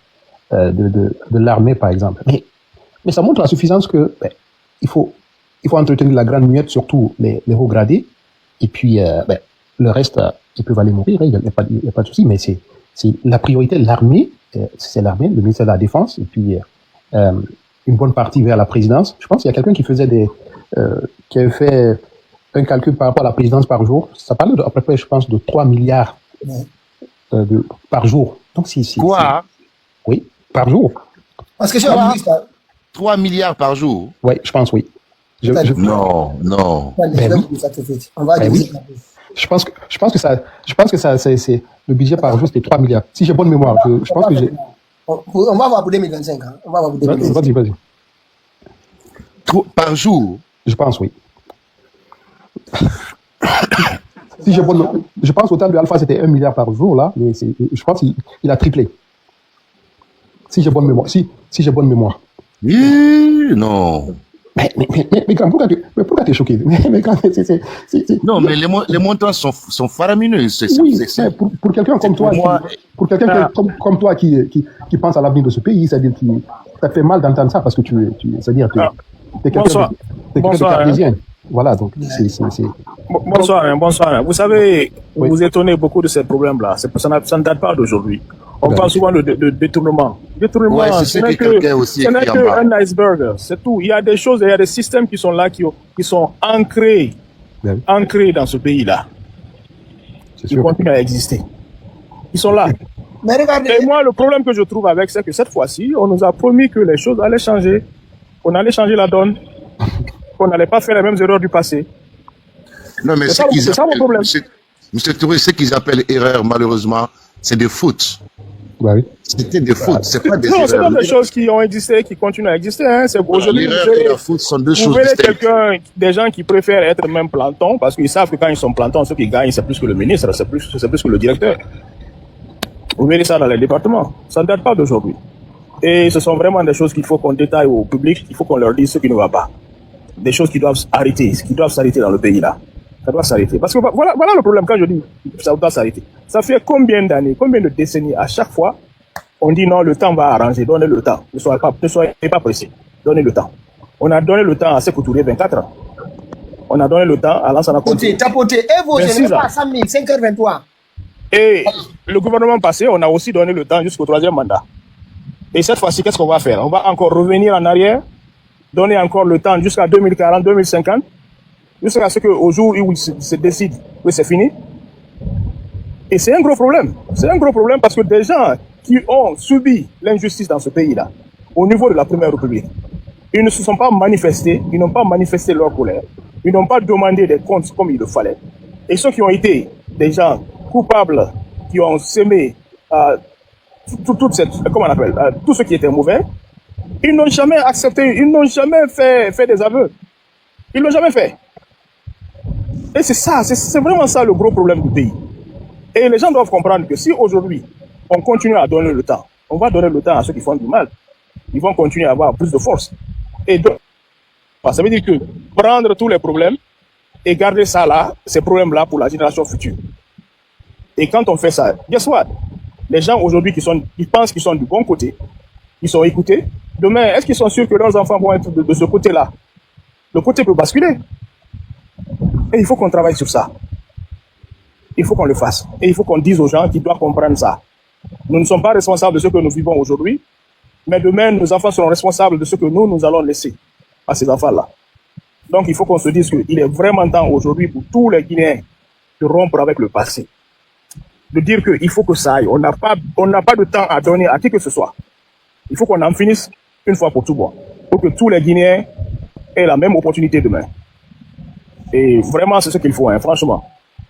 l'armée, par exemple. Mais ça montre la suffisance que il faut entretenir la grande muette, surtout les hauts gradés. Et puis, le reste, ils peuvent aller mourir. Il n'y a pas de souci. Mais c'est la priorité, l'armée. C'est l'armée, le ministère de la Défense. Et puis, une bonne partie vers la présidence. Je pense qu'il y a quelqu'un qui qui avait fait un calcul par rapport à la présidence par jour. Ça parlait à peu près, je pense, de 3 milliards par jour. Donc, Quoi? Oui, par jour. Parce que j'ai 3 milliards par jour? Oui, je pense, oui. Non. On va oui. Je pense que ça, c'est le budget par jour, c'était 3 milliards. Si j'ai bonne mémoire, je pense que j'ai. On va voir pour 2025. Hein. On va voir pour 2025. Vas-y. Par jour? Je pense, oui. Si j'ai bonne, je pense au temps de Alpha, c'était 1 milliard par jour, là, mais je pense qu'il a triplé. Si j'ai bonne mémoire. Si j'ai bonne mémoire. Non. Mais grand, pourquoi t'es choqué? Non, mais les montants sont faramineux. Pour quelqu'un comme toi, comme toi qui pense à l'avenir de ce pays, c'est-à-dire que ça fait mal d'entendre ça parce que c'est-à-dire que t'es quelqu'un de cartésien. Voilà, donc c'est. Bonsoir. Vous savez, vous vous étonnez beaucoup de ces problèmes-là. Ça ne date pas d'aujourd'hui. On parle souvent de détournement. Détournement, ce n'est qu'un iceberg. C'est tout. Il y a des choses, il y a des systèmes qui sont là, qui sont ancrés dans ce pays-là. Qui continuent à exister. Ils sont là. Mais regardez. Et moi, le problème que je trouve avec, c'est que cette fois-ci, on nous a promis que les choses allaient changer. On allait changer la donne. Qu'on n'allait pas faire les mêmes erreurs du passé. Non, mais c'est ça mon problème. Monsieur Touré, ce qu'ils appellent erreur, malheureusement, c'est des fautes. Bah oui. C'était des fautes, c'est pas des non, erreurs. c'est pas des choses qui ont existé, qui continuent à exister. Hein. C'est aujourd'hui. L'erreur et la faute sont deux choses vous verrez distinctes. des gens qui préfèrent être même plantons, parce qu'ils savent que quand ils sont plantons, ceux qui gagnent, c'est plus que le ministre, c'est plus que le directeur. Vous verrez ça dans les départements. Ça ne date pas d'aujourd'hui. Et ce sont vraiment des choses qu'il faut qu'on détaille au public, il faut qu'on leur dise ce qui ne va pas. Des choses qui doivent arrêter, qui doivent s'arrêter dans le pays là. Ça doit s'arrêter. Parce que voilà le problème quand je dis ça doit s'arrêter. Ça fait combien d'années, combien de décennies, à chaque fois, on dit non, le temps va arranger, donnez le temps. Ne soyez pas pressés. Donnez le temps. On a donné le temps à Sékou Touré 24 ans. On a donné le temps à Lansana Conté. Tapoté, et vous, je n'ai pas 100 000, 5h23. Et le gouvernement passé, on a aussi donné le temps jusqu'au 3e mandat. Et cette fois-ci, qu'est-ce qu'on va faire? On va encore revenir en arrière, donner encore le temps jusqu'à 2040, 2050, jusqu'à ce qu'au jour où il se décide que c'est fini. Et c'est un gros problème. C'est un gros problème parce que des gens qui ont subi l'injustice dans ce pays-là, au niveau de la Première République, ils ne se sont pas manifestés, ils n'ont pas manifesté leur colère, ils n'ont pas demandé des comptes comme il le fallait. Et ceux qui ont été des gens coupables, qui ont sémé tout ce qui était mauvais, ils n'ont jamais accepté, ils n'ont jamais fait des aveux. Ils l'ont jamais fait. Et c'est ça, c'est vraiment ça le gros problème du pays. Et les gens doivent comprendre que si aujourd'hui, on continue à donner le temps, on va donner le temps à ceux qui font du mal, ils vont continuer à avoir plus de force. Et donc, ça veut dire que prendre tous les problèmes et garder ça là, ces problèmes-là pour la génération future. Et quand on fait ça, guess what? Les gens aujourd'hui qui pensent qu'ils sont du bon côté, ils sont écoutés. Demain, est-ce qu'ils sont sûrs que leurs enfants vont être de ce côté-là? Le côté peut basculer. Et il faut qu'on travaille sur ça. Il faut qu'on le fasse. Et il faut qu'on dise aux gens qu'ils doivent comprendre ça. Nous ne sommes pas responsables de ce que nous vivons aujourd'hui, mais demain, nos enfants seront responsables de ce que nous allons laisser à ces enfants-là. Donc, il faut qu'on se dise qu'il est vraiment temps aujourd'hui pour tous les Guinéens de rompre avec le passé. De dire qu'il faut que ça aille. On n'a pas de temps à donner à qui que ce soit. Il faut qu'on en finisse une fois pour tout bon. Pour que tous les Guinéens aient la même opportunité demain. Et vraiment, c'est ce qu'il faut, hein, franchement.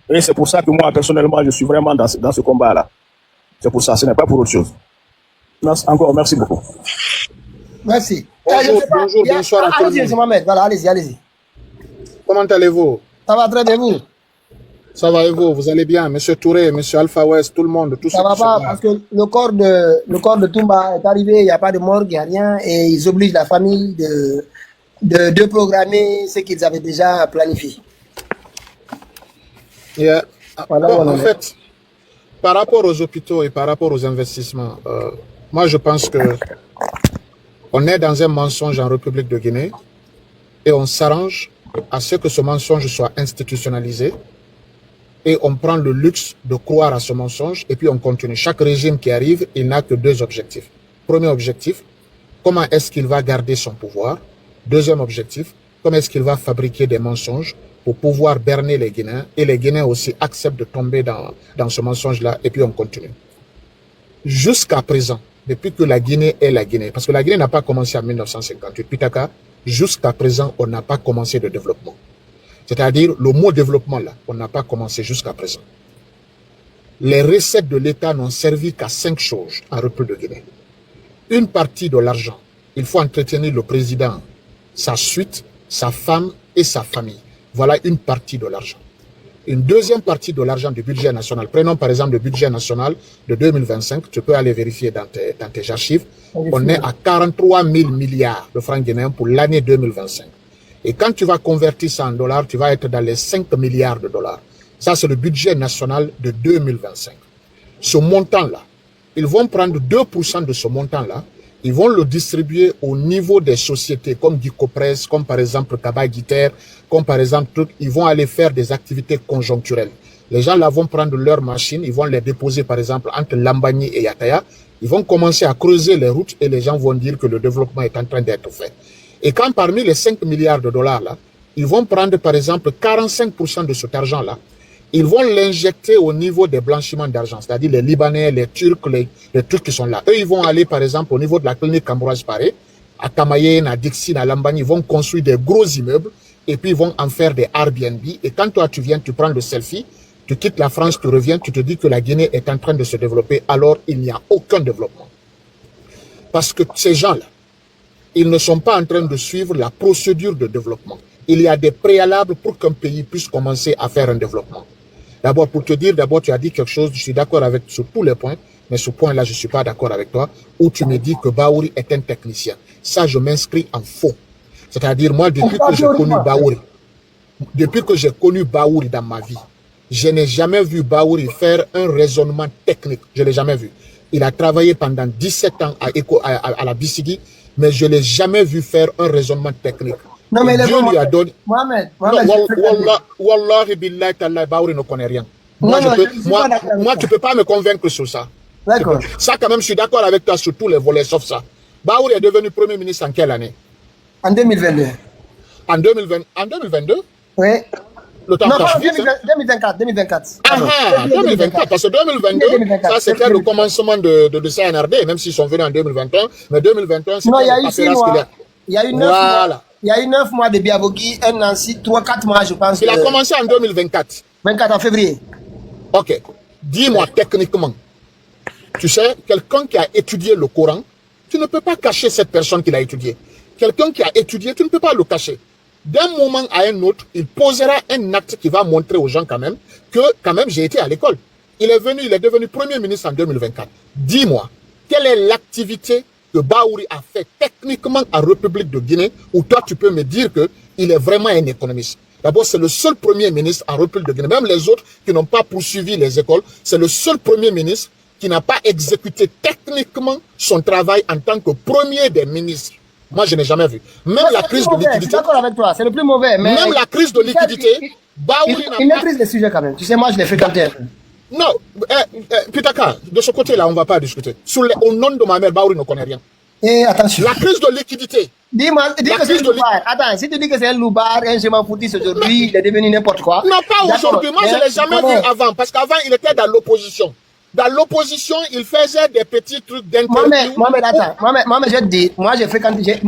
Et c'est pour ça que moi, personnellement, je suis vraiment dans ce combat-là. C'est pour ça, ce n'est pas pour autre chose. Encore, merci beaucoup. Merci. Bonjour, bonsoir à tout le monde. Allez-y, Mohamed. Voilà, allez-y. Comment allez-vous? Ça va très bien, vous? Ça va et vous? Vous allez bien? Monsieur Touré, Monsieur Alpha West, tout le monde, tout ça va pas, parce que le corps de Toumba est arrivé, il n'y a pas de morgue, il n'y a rien, et ils obligent la famille de programmer ce qu'ils avaient déjà planifié. Yeah. Voilà, bon, en fait, par rapport aux hôpitaux et par rapport aux investissements, moi je pense que on est dans un mensonge en République de Guinée et on s'arrange à ce que ce mensonge soit institutionnalisé et on prend le luxe de croire à ce mensonge et puis on continue. Chaque régime qui arrive, il n'a que deux objectifs. Premier objectif, comment est-ce qu'il va garder son pouvoir? Deuxième objectif, comment est-ce qu'il va fabriquer des mensonges pour pouvoir berner les Guinéens et les Guinéens aussi acceptent de tomber dans ce mensonge-là et puis on continue. Jusqu'à présent, depuis que la Guinée est la Guinée, parce que la Guinée n'a pas commencé en 1958, Pitaka, jusqu'à présent, on n'a pas commencé de développement. C'est-à-dire, le mot développement, là, on n'a pas commencé jusqu'à présent. Les recettes de l'État n'ont servi qu'à 5 choses en République de Guinée. Une partie de l'argent, il faut entretenir le président, sa suite, sa femme et sa famille. Voilà une partie de l'argent. Une deuxième partie de l'argent du budget national. Prenons par exemple le budget national de 2025. Tu peux aller vérifier dans tes archives. On est à 43 000 milliards de francs guinéens pour l'année 2025. Et quand tu vas convertir ça en dollars, tu vas être dans les 5 milliards de dollars. Ça, c'est le budget national de 2025. Ce montant-là, ils vont prendre 2% de ce montant-là. Ils vont le distribuer au niveau des sociétés comme Gicopress, comme par exemple Kabagiter, comme par exemple ils vont aller faire des activités conjoncturelles. Les gens là vont prendre leurs machines, ils vont les déposer par exemple entre Lambani et Yataya. Ils vont commencer à creuser les routes et les gens vont dire que le développement est en train d'être fait. Et quand parmi les 5 milliards de dollars là, ils vont prendre par exemple 45% de cet argent là, Ils vont l'injecter au niveau des blanchiments d'argent, c'est-à-dire les Libanais, les Turcs, les Turcs qui sont là. Eux, ils vont aller, par exemple, au niveau de la clinique Ambroise Paré, à Kamayen, à Dixine, à Lambani, ils vont construire des gros immeubles et puis ils vont en faire des Airbnb. Et quand toi, tu viens, tu prends le selfie, tu quittes la France, tu reviens, tu te dis que la Guinée est en train de se développer, alors il n'y a aucun développement. Parce que ces gens-là, ils ne sont pas en train de suivre la procédure de développement. Il y a des préalables pour qu'un pays puisse commencer à faire un développement. D'abord, pour te dire, d'abord, tu as dit quelque chose, je suis d'accord avec sur tous les points, mais ce point-là, je ne suis pas d'accord avec toi, où tu me dis que Baouri est un technicien. Ça, je m'inscris en faux. C'est-à-dire, moi, depuis que j'ai connu Baouri dans ma vie, je n'ai jamais vu Baouri faire un raisonnement technique. Je ne l'ai jamais vu. Il a travaillé pendant 17 ans à la BCD, mais je ne l'ai jamais vu faire un raisonnement technique. Non, mais Dieu lui a donné. Mohamed, Wallahi billahi ta'ala, Baouri ne connaît rien. Moi, tu ne peux pas me convaincre sur ça. D'accord. Ça, quand même, je suis d'accord avec toi sur tous les volets, sauf ça. Baouri est devenu Premier ministre en quelle année? En 2022. En 2022? Oui. Le temps Non, passe pas vite, hein. 2024. Ah, 2024. Parce que 2022, ça c'était le commencement de CNRD, même s'ils sont venus en 2021. Mais 2021, c'est non, pas il y a le eu 6 paperasse qu'il y mois. a. Il y a eu 9 mois. Il y a eu 9 mois de Biavogi, un an, 3-4 mois, je pense. Il a commencé en 2024. 24 en février. Ok. Dis-moi techniquement. Tu sais, quelqu'un qui a étudié le Coran, tu ne peux pas cacher cette personne qui l'a étudié. Quelqu'un qui a étudié, tu ne peux pas le cacher. D'un moment à un autre, il posera un acte qui va montrer aux gens quand même que j'ai été à l'école. Il est devenu Premier ministre en 2024. Dis-moi, quelle est l'activité que Baouri a fait techniquement en République de Guinée où toi tu peux me dire qu'il est vraiment un économiste? D'abord, c'est le seul Premier ministre en République de Guinée. Même les autres qui n'ont pas poursuivi les écoles, c'est le seul Premier ministre qui n'a pas exécuté techniquement son travail en tant que premier des ministres. Moi, je n'ai jamais vu. Même la crise de liquidité. Je suis d'accord avec toi, c'est le plus mauvais. Mais même la crise de liquidité, Baouri n'a pas... Il maîtrise les sujets quand même. Tu sais, moi, je l'ai fréquenté un peu. Non, Pitaka, de ce côté-là, on ne va pas discuter. Au nom de ma mère, Baouri ne connaît rien. Et attention. La crise de liquidité. Dis-moi, dis que c'est un loubar. Attends, si tu dis que c'est un loubar, un chemin foutis aujourd'hui, il est devenu n'importe quoi. Non, pas aujourd'hui. Moi, je ne l'ai jamais vu avant. Parce qu'avant, il était dans l'opposition. Dans l'opposition, il faisait des petits trucs d'interview. Mohamed, attends. Mohamed, je te dis, moi, j'ai fréquenté,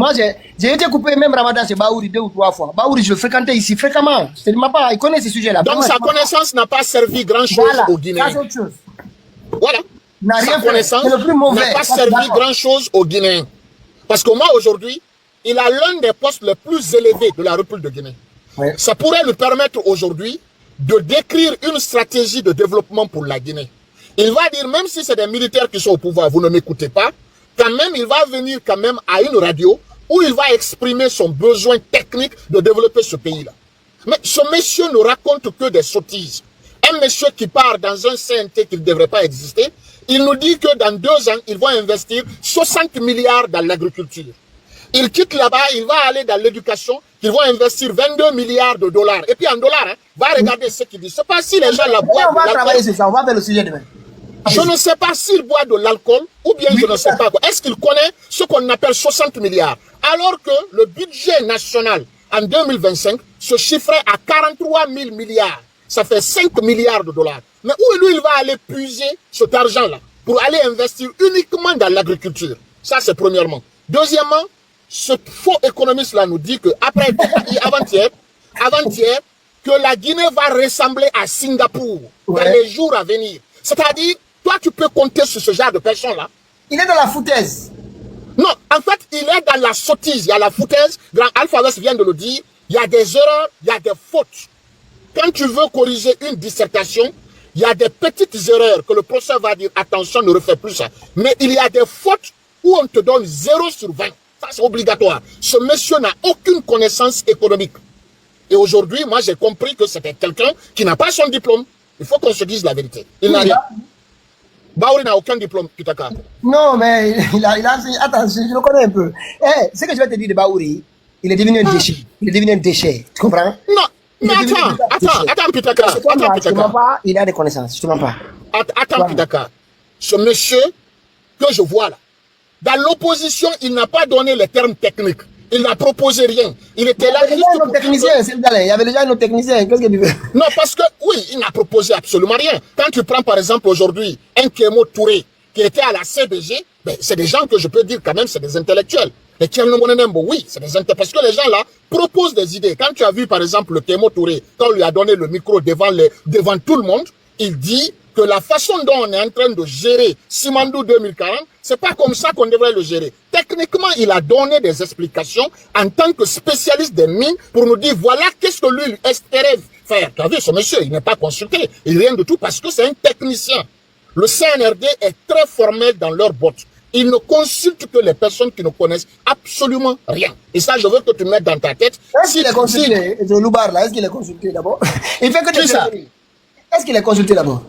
j'ai été coupé même Ramadan chez Baouri 2 ou 3 fois. Baouri, je le fréquentais ici fréquemment. Il connaît ces sujets-là. Donc, sa connaissance n'a pas servi grand-chose aux Guinéens. Voilà, ça, c'est autre chose. Voilà. Sa connaissance n'a pas servi grand-chose aux Guinéens. Parce que moi, aujourd'hui, il a l'un des postes les plus élevés de la République de Guinée. Ouais. Ça pourrait lui permettre aujourd'hui de décrire une stratégie de développement pour la Guinée. Il va dire, même si c'est des militaires qui sont au pouvoir, vous ne m'écoutez pas, quand même, il va venir quand même à une radio où il va exprimer son besoin technique de développer ce pays-là. Mais ce monsieur ne raconte que des sottises. Un monsieur qui part dans un CNT qui ne devrait pas exister, il nous dit que dans 2 ans, il va investir 60 milliards dans l'agriculture. Il quitte là-bas, il va aller dans l'éducation, il va investir 22 milliards de dollars. Et puis en dollars, hein, va regarder ce qu'il dit. C'est pas si les gens la boivent. On va travailler sur ça, on va faire le sujet demain. Je ne sais pas s'il boit de l'alcool ou bien je ne sais pas quoi. Est-ce qu'il connaît ce qu'on appelle 60 milliards? Alors que le budget national en 2025 se chiffrait à 43 000 milliards. Ça fait 5 milliards de dollars. Mais où lui, il va aller puiser cet argent-là pour aller investir uniquement dans l'agriculture? Ça, c'est premièrement. Deuxièmement, ce faux économiste-là nous dit que après avant-hier, que la Guinée va ressembler à Singapour dans les jours à venir. C'est-à-dire, toi, tu peux compter sur ce genre de personnes-là. Il est dans la foutaise. Non, en fait, il est dans la sottise. Il y a la foutaise. Grand Alpha West vient de le dire. Il y a des erreurs, il y a des fautes. Quand tu veux corriger une dissertation, il y a des petites erreurs que le professeur va dire, attention, ne refais plus ça. Mais il y a des fautes où on te donne 0 sur 20. Ça, c'est obligatoire. Ce monsieur n'a aucune connaissance économique. Et aujourd'hui, moi, j'ai compris que c'était quelqu'un qui n'a pas son diplôme. Il faut qu'on se dise la vérité. Il n'a rien. Baouri n'a aucun diplôme, Pitaka. Non, mais il a attends, je le connais un peu. Ce que je vais te dire de Baouri, il est devenu un déchet. Il est devenu un déchet. Tu comprends? Non, mais attends, Pitaka. Attends, Pitaka. Je te mens pas, il a des connaissances. Je te mens pas. Attends, Pitaka. Ce monsieur que je vois là, dans l'opposition, il n'a pas donné les termes techniques. Il n'a proposé rien. Il était là. Il y avait déjà un autre technicien. Qu'est-ce que tu veux? Non, parce que, oui, il n'a proposé absolument rien. Quand tu prends, par exemple, aujourd'hui, un Kémo Touré, qui était à la CBG, ben, c'est des gens que je peux dire quand même, c'est des intellectuels. Et oui, c'est des intellectuels. Parce que les gens là proposent des idées. Quand tu as vu, par exemple, le Kémo Touré, quand on lui a donné le micro devant tout le monde, il dit que la façon dont on est en train de gérer Simandou 2040, c'est pas comme ça qu'on devrait le gérer. Techniquement, il a donné des explications en tant que spécialiste des mines pour nous dire voilà qu'est-ce que lui espérait faire. Tu as vu, ce monsieur, il n'est pas consulté, il rien de tout parce que c'est un technicien. Le CNRD est très formel dans leurs bottes. Ils ne consultent que les personnes qui ne connaissent absolument rien. Et ça, je veux que tu mettes dans ta tête. Est-ce qu'il est consulté? Est-ce qu'il est consulté d'abord? Il fait que des ça. Est-ce qu'il est consulté d'abord?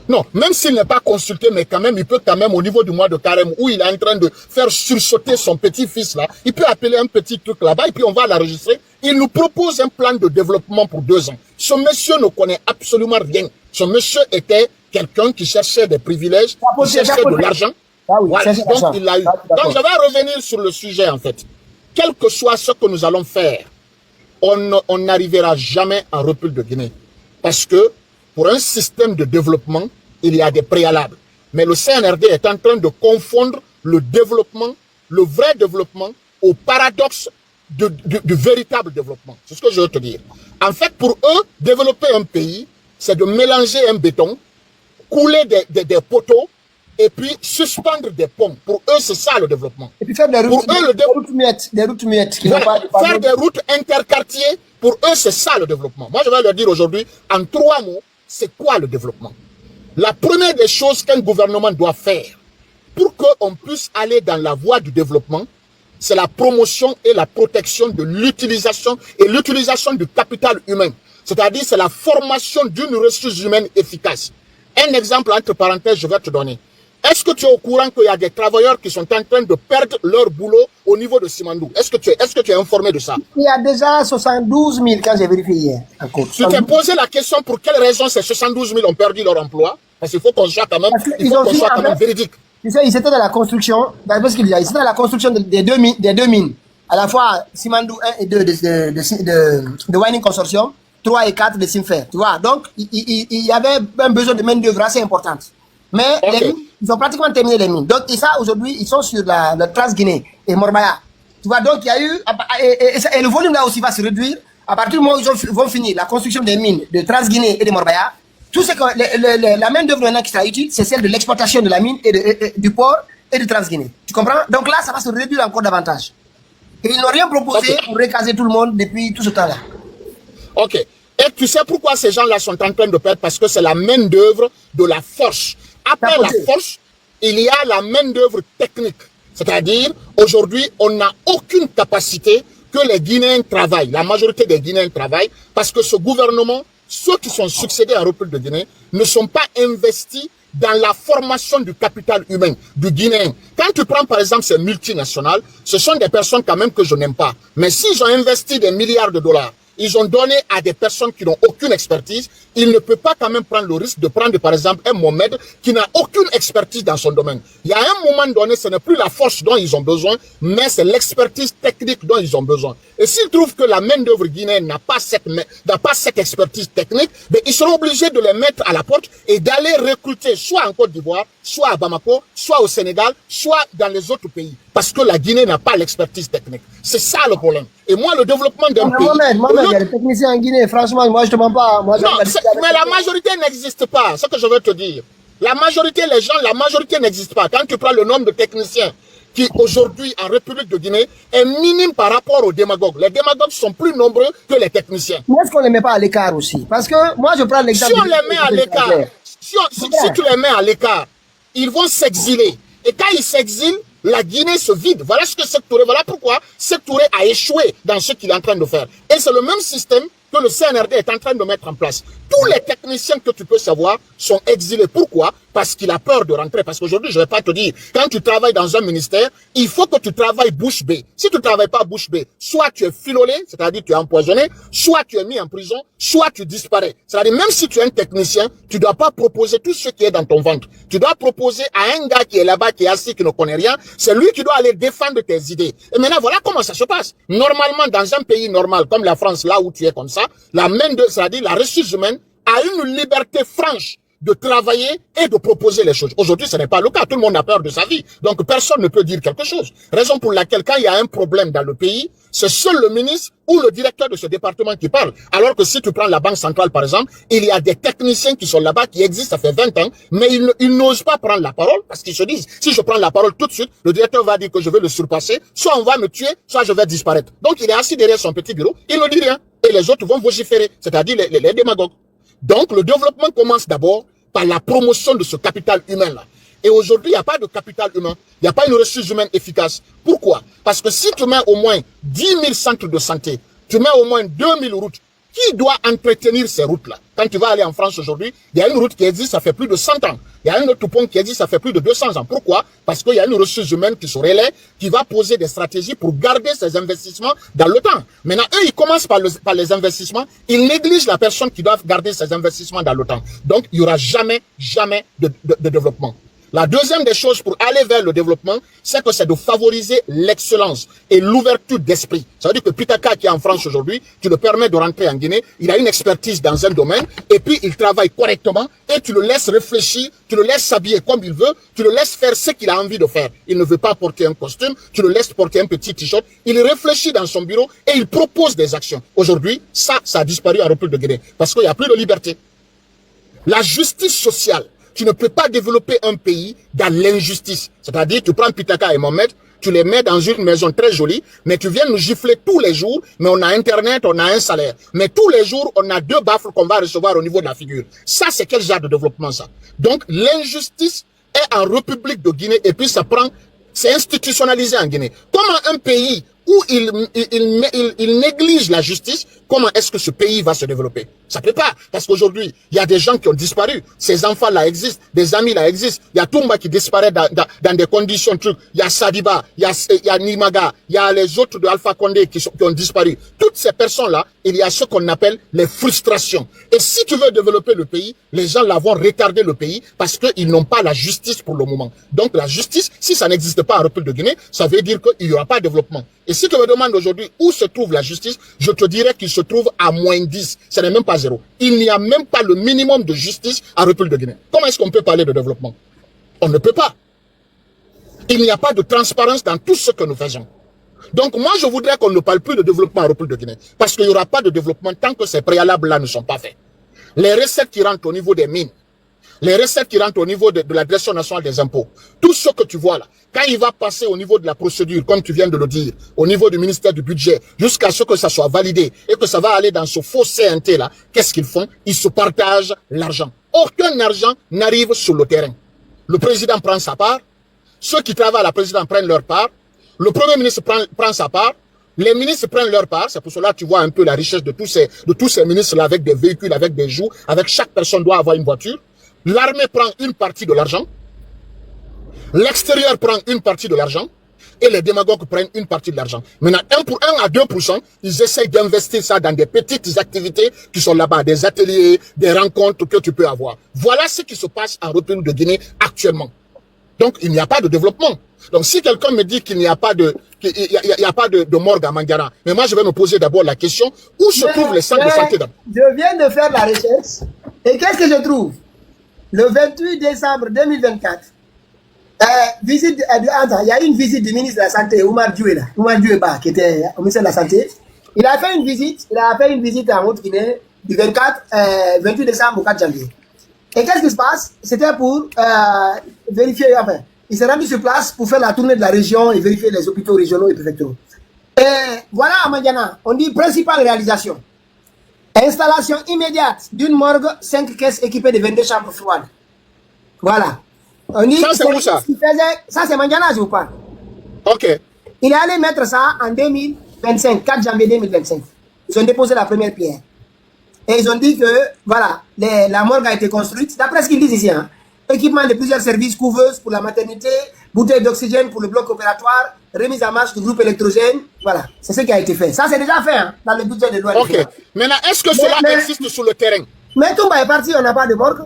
Non, même s'il n'est pas consulté, mais quand même, il peut quand même, au niveau du mois de carême, où il est en train de faire sursauter son petit-fils là, il peut appeler un petit truc là-bas, et puis on va l'enregistrer. Il nous propose un plan de développement pour 2 ans. Ce monsieur ne connaît absolument rien. Ce monsieur était quelqu'un qui cherchait des privilèges, qui cherchait de l'argent. Ah oui, voilà. Donc, il l'a eu. Donc, je vais revenir sur le sujet, en fait. Quel que soit ce que nous allons faire, on n'arrivera jamais en République de Guinée. Parce que, pour un système de développement, il y a des préalables. Mais le CNRD est en train de confondre le développement, le vrai développement, au paradoxe du véritable développement. C'est ce que je veux te dire. En fait, pour eux, développer un pays, c'est de mélanger un béton, couler des poteaux, et puis suspendre des ponts. Pour eux, c'est ça le développement. Et puis faire des routes, des routes muettes. Voilà, faire des routes interquartiers, pour eux, c'est ça le développement. Moi, je vais leur dire aujourd'hui, en 3 mots, c'est quoi le développement? La première des choses qu'un gouvernement doit faire pour qu'on puisse aller dans la voie du développement, c'est la promotion et la protection de l'utilisation et l'utilisation du capital humain. C'est-à-dire, c'est la formation d'une ressource humaine efficace. Un exemple, entre parenthèses, je vais te donner. Est-ce que tu es au courant qu'il y a des travailleurs qui sont en train de perdre leur boulot au niveau de Simandou? Est-ce que tu es informé de ça? Il y a déjà 72 000 quand j'ai vérifié hier. Tu t'es posé la question pour quelle raison ces 72 000 ont perdu leur emploi? Parce qu'il faut qu'on soit quand même, véridique. Tu sais, ils étaient dans la construction, parce qu'ils étaient dans la construction des deux mines. À la fois Simandou 1 et 2 de Mining Consortium, 3 et 4 de Simfer. Tu vois, donc il y avait un besoin de main-d'œuvre assez importante. Mais les mines, ils ont pratiquement terminé les mines. Donc, et ça, aujourd'hui, ils sont sur la Trans-Guinée et Morbaya. Tu vois, donc il y a eu, et le volume là aussi va se réduire. À partir du moment où ils vont finir la construction des mines de Trans-Guinée et de Morbaya, tout ce que la main d'œuvre maintenant qui sera utile, c'est celle de l'exploitation de la mine et du port et de Trans-Guinée. Tu comprends? Donc là, ça va se réduire encore davantage. Et ils n'ont rien proposé pour recaser tout le monde depuis tout ce temps-là. Ok. Et tu sais pourquoi ces gens-là sont en train de perdre? Parce que c'est la main d'œuvre de la force. Après la force, il y a la main d'œuvre technique. C'est-à-dire, aujourd'hui, on n'a aucune capacité que les Guinéens travaillent. La majorité des Guinéens travaillent parce que ce gouvernement, ceux qui sont succédés à République de Guinée, ne sont pas investis dans la formation du capital humain, du Guinéen. Quand tu prends par exemple ces multinationales, ce sont des personnes quand même que je n'aime pas. Mais s'ils ont investi des milliards de dollars, ils ont donné à des personnes qui n'ont aucune expertise, ils ne peuvent pas quand même prendre le risque de prendre par exemple un Mohamed qui n'a aucune expertise dans son domaine. Il y a un moment donné, ce n'est plus la force dont ils ont besoin, mais c'est l'expertise technique dont ils ont besoin. Et s'ils trouvent que la main-d'œuvre guinéenne n'a pas cette expertise technique, ben ils seront obligés de les mettre à la porte et d'aller recruter soit en Côte d'Ivoire, soit à Bamako, soit au Sénégal, soit dans les autres pays. Parce que la Guinée n'a pas l'expertise technique. C'est ça le problème. Et moi, le développement d'un pays... Mohamed, il y a des techniciens en Guinée, franchement, moi je te mens pas. Moi, non, mais la majorité n'existe pas, c'est ce que je veux te dire. La majorité n'existe pas. Quand tu prends le nombre de techniciens qui aujourd'hui en République de Guinée est minime par rapport aux démagogues. Les démagogues sont plus nombreux que les techniciens. Mais est-ce qu'on ne les met pas à l'écart aussi? Parce que moi je prends l'exemple... Si on les met à l'écart, si tu les mets à l'écart, ils vont s'exiler. Et quand ils s'exilent, la Guinée se vide. Voilà ce que Sékou Touré, voilà pourquoi Sékou Touré a échoué dans ce qu'il est en train de faire. Et c'est le même système que le CNRD est en train de mettre en place. Tous les techniciens que tu peux savoir sont exilés. Pourquoi? parce qu'il a peur de rentrer. Parce qu'aujourd'hui, je ne vais pas te dire, quand tu travailles dans un ministère, il faut que tu travailles bouche bée. Si tu ne travailles pas bouche bée, soit tu es filolé, c'est-à-dire tu es empoisonné, soit tu es mis en prison, soit tu disparais. C'est-à-dire même si tu es un technicien, tu ne dois pas proposer tout ce qui est dans ton ventre. Tu dois proposer à un gars qui est là-bas, qui est assis, qui ne connaît rien, c'est lui qui doit aller défendre tes idées. Et maintenant, voilà comment ça se passe. Normalement, dans un pays normal comme la France, là où tu es comme ça, la main de, c'est-à-dire la ressource humaine, a une liberté franche de travailler et de proposer les choses. Aujourd'hui, ce n'est pas le cas. Tout le monde a peur de sa vie. Donc, personne ne peut dire quelque chose. Raison pour laquelle, quand il y a un problème dans le pays, c'est seul le ministre ou le directeur de ce département qui parle. Alors que si tu prends la Banque centrale, par exemple, il y a des techniciens qui sont là-bas, qui existent, ça fait 20 ans, mais ils n'osent pas prendre la parole parce qu'ils se disent, si je prends la parole tout de suite, le directeur va dire que je vais le surpasser, soit on va me tuer, soit je vais disparaître. Donc, il est assis derrière son petit bureau, il ne dit rien. Et les autres vont vociférer, c'est-à-dire les démagogues. Donc, le développement commence d'abord par la promotion de ce capital humain-là. Et aujourd'hui, il n'y a pas de capital humain. Il n'y a pas une ressource humaine efficace. Pourquoi? Parce que si tu mets au moins 10 000 centres de santé, tu mets au moins 2 000 routes, qui doit entretenir ces routes-là? Quand tu vas aller en France aujourd'hui, il y a une route qui existe, ça fait plus de 100 ans. Il y a un autre pont qui existe, ça fait plus de 200 ans. Pourquoi? Parce qu'il y a une ressource humaine qui se relaie, qui va poser des stratégies pour garder ces investissements dans le temps. Maintenant, eux, ils commencent par les investissements. Ils négligent la personne qui doit garder ces investissements dans le temps. Donc, il n'y aura jamais de développement. La deuxième des choses pour aller vers le développement, c'est que c'est de favoriser l'excellence et l'ouverture d'esprit. Ça veut dire que Pitaka qui est en France aujourd'hui, tu le permets de rentrer en Guinée, il a une expertise dans un domaine et puis il travaille correctement et tu le laisses réfléchir, tu le laisses s'habiller comme il veut, tu le laisses faire ce qu'il a envie de faire. Il ne veut pas porter un costume, tu le laisses porter un petit t-shirt, il réfléchit dans son bureau et il propose des actions. Aujourd'hui, ça a disparu en République de Guinée parce qu'il n'y a plus de liberté. La justice sociale. Tu ne peux pas développer un pays dans l'injustice. C'est-à-dire, tu prends Pitaka et Mohamed, tu les mets dans une maison très jolie, mais tu viens nous gifler tous les jours, mais on a Internet, on a un salaire. Mais tous les jours, on a 2 baffles qu'on va recevoir au niveau de la figure. Ça, c'est quel genre de développement, ça? Donc, l'injustice est en République de Guinée, et puis ça prend, c'est institutionnalisé en Guinée. Comment un pays où il néglige la justice, comment est-ce que ce pays va se développer? Ça ne peut pas. Parce qu'aujourd'hui, il y a des gens qui ont disparu. Ces enfants-là existent. Des amis là existent. Il y a Toumba qui disparaît dans des conditions trucs. Il y a Sadiba, il y a Nimaga, il y a les autres de Alpha Condé qui ont disparu. Toutes ces personnes-là, il y a ce qu'on appelle les frustrations. Et si tu veux développer le pays, les gens là vont retarder le pays parce qu'ils n'ont pas la justice pour le moment. Donc la justice, si ça n'existe pas en République de Guinée, ça veut dire qu'il n'y aura pas de développement. Et si tu me demandes aujourd'hui où se trouve la justice, je te dirais qu'il se trouve à moins 10. Ce n'est même pas 0. Il n'y a même pas le minimum de justice en République de Guinée. Comment est-ce qu'on peut parler de développement? On ne peut pas. Il n'y a pas de transparence dans tout ce que nous faisons. Donc moi, je voudrais qu'on ne parle plus de développement en République de Guinée. Parce qu'il n'y aura pas de développement tant que ces préalables-là ne sont pas faits. Les recettes qui rentrent au niveau des mines, les recettes qui rentrent au niveau de la Direction nationale des impôts, tout ce que tu vois là, quand il va passer au niveau de la procédure, comme tu viens de le dire, au niveau du ministère du budget, jusqu'à ce que ça soit validé et que ça va aller dans ce faux CNT là, qu'est-ce qu'ils font? Ils se partagent l'argent. Aucun argent n'arrive sur le terrain. Le président prend sa part, ceux qui travaillent à la présidence prennent leur part, le premier ministre prend sa part, les ministres prennent leur part. C'est pour cela que tu vois un peu la richesse de tous ces ministres là, avec des véhicules, avec des joues, avec chaque personne doit avoir une voiture. L'armée prend une partie de l'argent, l'extérieur prend une partie de l'argent, et les démagogues prennent une partie de l'argent. Maintenant, 1 à 2%, ils essayent d'investir ça dans des petites activités qui sont là-bas, des ateliers, des rencontres que tu peux avoir. Voilà ce qui se passe en République de Guinée actuellement. Donc, il n'y a pas de développement. Donc, si quelqu'un me dit qu'il n'y a pas de, de morgue à Mangara, mais moi, je vais me poser d'abord la question, où se trouvent les centres de santé d'abord? Je viens de faire la recherche, et qu'est-ce que je trouve? Le 28 décembre 2024, il y a eu une visite du ministre de la Santé, Oumar Dioueba, qui était au ministère de la Santé. Il a fait une visite en Haute-Guinée du 28 décembre au 4 janvier. Et qu'est-ce qui se passe? C'était pour vérifier, enfin, il s'est rendu sur place pour faire la tournée de la région et vérifier les hôpitaux régionaux et préfectoraux. Et voilà à Mandiana, on dit principale réalisation. Installation immédiate d'une morgue, 5 caisses équipées de 22 chambres froides. Voilà. On dit, ça, c'est où ça? Ça, c'est Mandiana, je vous parle. Ok. Il est allé mettre ça en 2025, 4 janvier 2025. Ils ont déposé la première pierre. Et ils ont dit que, voilà, la morgue a été construite. D'après ce qu'ils disent ici, hein, équipement de plusieurs services, couveuses pour la maternité, bouteilles d'oxygène pour le bloc opératoire, remise en marche du groupe électrogène. Voilà, c'est ce qui a été fait. Ça, c'est déjà fait hein, dans le budget de loi. Ok. Maintenant, est-ce que cela existe sur le terrain? Mais Toumba est parti, on n'a pas de morgue.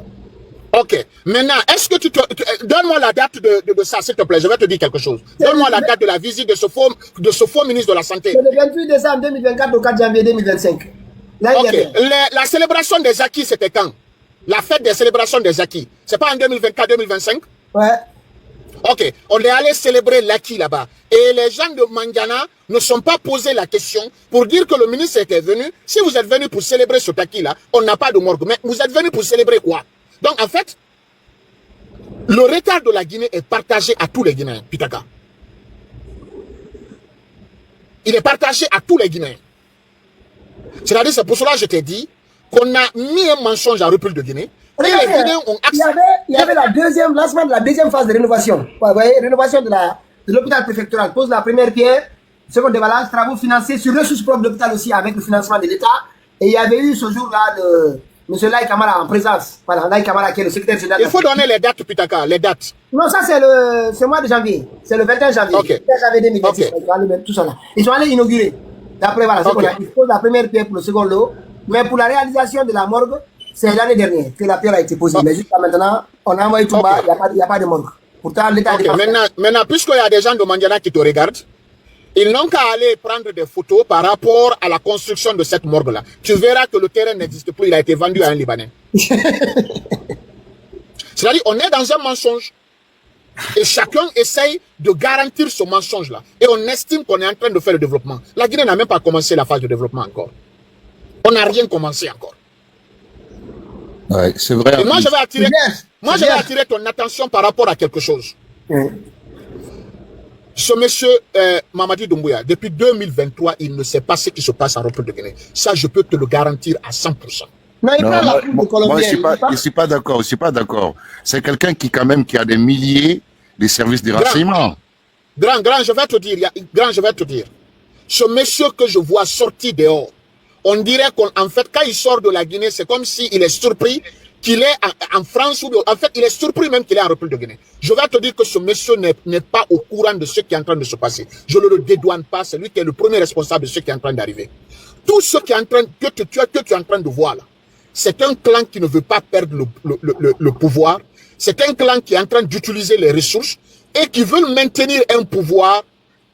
Ok. Maintenant, est-ce que donne-moi la date de ça, s'il te plaît. Je vais te dire quelque chose. Donne-moi la date de la visite de ce faux ministre de la Santé. C'est le 28 décembre 2024 au 4 janvier 2025. Ok. La célébration des acquis, c'était quand? La fête des célébrations des acquis. C'est pas en 2024-2025? Ouais. Ok. On est allé célébrer l'acquis là-bas. Et les gens de Mandiana ne sont pas posé la question pour dire que le ministre était venu. Si vous êtes venu pour célébrer cet acquis-là, on n'a pas de morgue. Mais vous êtes venu pour célébrer quoi? Donc, en fait, le retard de la Guinée est partagé à tous les Guinéens, Pitaka. Il est partagé à tous les Guinéens. C'est-à-dire, c'est pour cela que je t'ai dit qu'on a mis un mensonge à République de Guinée. Et les Guinéens ont accepté. Il y avait la deuxième, lancement de la deuxième phase de rénovation. Vous voyez, rénovation de l'hôpital préfectoral. Pose la première pierre, second déballage, travaux financés sur ressources propres de l'hôpital aussi avec le financement de l'État. Et il y avait eu ce jour-là de M. Laï Kamara en présence. Voilà, Laï Kamara qui est le secrétaire général. Il faut donner les dates, Pitaka, les dates. Non, ça c'est le mois de janvier. C'est le 21 janvier. Ok. 21 janvier 2026. Okay. Tout ça là. Ils sont allés inaugurer. D'après, voilà, ils posent la première pierre pour le second lot. Mais pour la réalisation de la morgue, c'est l'année dernière que la pierre a été posée. Mais jusqu'à maintenant, on a envoyé tout bas, il n'y a pas de morgue. Pourtant, l'État Maintenant, puisqu'il y a des gens de Mandiana qui te regardent, ils n'ont qu'à aller prendre des photos par rapport à la construction de cette morgue-là. Tu verras que le terrain n'existe plus, il a été vendu à un Libanais. C'est-à-dire, on est dans un mensonge. Et chacun essaye de garantir ce mensonge-là. Et on estime qu'on est en train de faire le développement. La Guinée n'a même pas commencé la phase de développement encore. On n'a rien commencé encore. Ouais, c'est vrai. Et moi, je vais attirer ton attention par rapport à quelque chose. Ce monsieur Mamadi Doumbouya, depuis 2023, il ne sait pas ce qui se passe en République de Guinée. Ça, je peux te le garantir à 100%. Non, moi, je suis pas d'accord. Je suis pas d'accord. C'est quelqu'un qui, quand même, qui a des milliers de services de renseignement. Grand, je vais te dire. Ce monsieur que je vois sortir dehors, on dirait qu'en fait, quand il sort de la Guinée, c'est comme s'il est surpris qu'il est en France, ou en fait, il est surpris même qu'il est en République de Guinée. Je vais te dire que ce monsieur n'est pas au courant de ce qui est en train de se passer. Je ne le dédouane pas, c'est lui qui est le premier responsable de ce qui est en train d'arriver. Tout ce qui est en train, que tu es en train de voir là, c'est un clan qui ne veut pas perdre le pouvoir. C'est un clan qui est en train d'utiliser les ressources et qui veut maintenir un pouvoir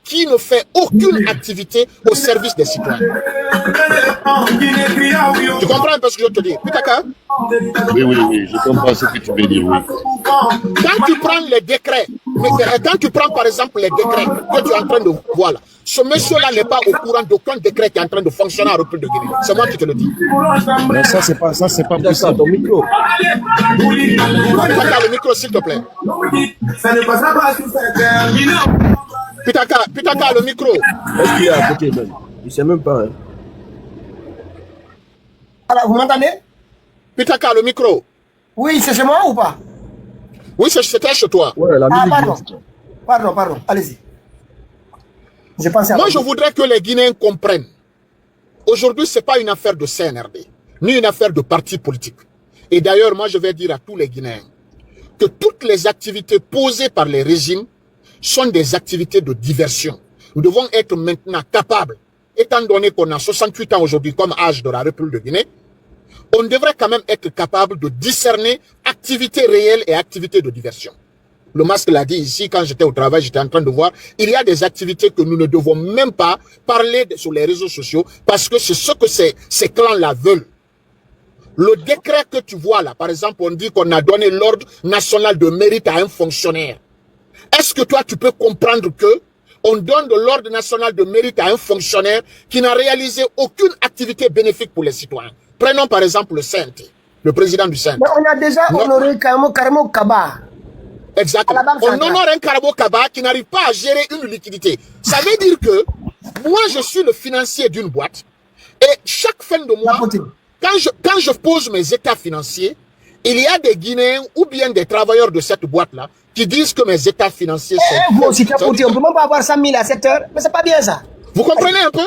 qui ne fait aucune activité au service des citoyens. Tu comprends un peu ce que je te dis, Pitaka? Oui, je comprends ce que tu veux dire, oui. Quand tu prends les décrets, quand tu prends par exemple les décrets que tu es en train de voir là, ce monsieur-là n'est pas au courant d'aucun décret qui est en train de fonctionner en République de Guinée. C'est moi qui te le dis. Mais ça, c'est pas possible. Ton micro. Pitaka, le micro, s'il te plaît. Ça ne passera pas sur cette Pitaka, le micro. Est-ce qu'il est à côté même? Il ne sait même pas. Hein. Alors, vous m'entendez? Pitaka, le micro. Oui, c'est chez moi ou pas? Oui, c'était chez toi. Ouais, la musique. Pardon, allez-y. Moi, je voudrais que les Guinéens comprennent. Aujourd'hui, ce n'est pas une affaire de CNRD, ni une affaire de parti politique. Et d'ailleurs, moi, je vais dire à tous les Guinéens que toutes les activités posées par les régimes sont des activités de diversion. Nous devons être maintenant capables, étant donné qu'on a 68 ans aujourd'hui comme âge de la République de Guinée, on devrait quand même être capable de discerner activités réelles et activités de diversion. Le masque l'a dit ici, quand j'étais au travail, j'étais en train de voir, il y a des activités que nous ne devons même pas parler sur les réseaux sociaux parce que c'est ce que ces clans-là veulent. Le décret que tu vois là, par exemple, on dit qu'on a donné l'ordre national de mérite à un fonctionnaire. Est-ce que toi, tu peux comprendre que on donne de l'ordre national de mérite à un fonctionnaire qui n'a réalisé aucune activité bénéfique pour les citoyens? Prenons par exemple le CNT, le président du CNT. Mais on a déjà honoré Karamo Kaba. Exactement. On honore un Karamo Kaba qui n'arrive pas à gérer une liquidité. Ça veut dire que moi, je suis le financier d'une boîte et chaque fin de mois, quand je pose mes états financiers, il y a des Guinéens ou bien des travailleurs de cette boîte-là qui disent que mes états financiers sont... Vous aussi, on ne peut même pas avoir 100 000 à 7 heures, mais c'est pas bien ça. Vous comprenez un peu?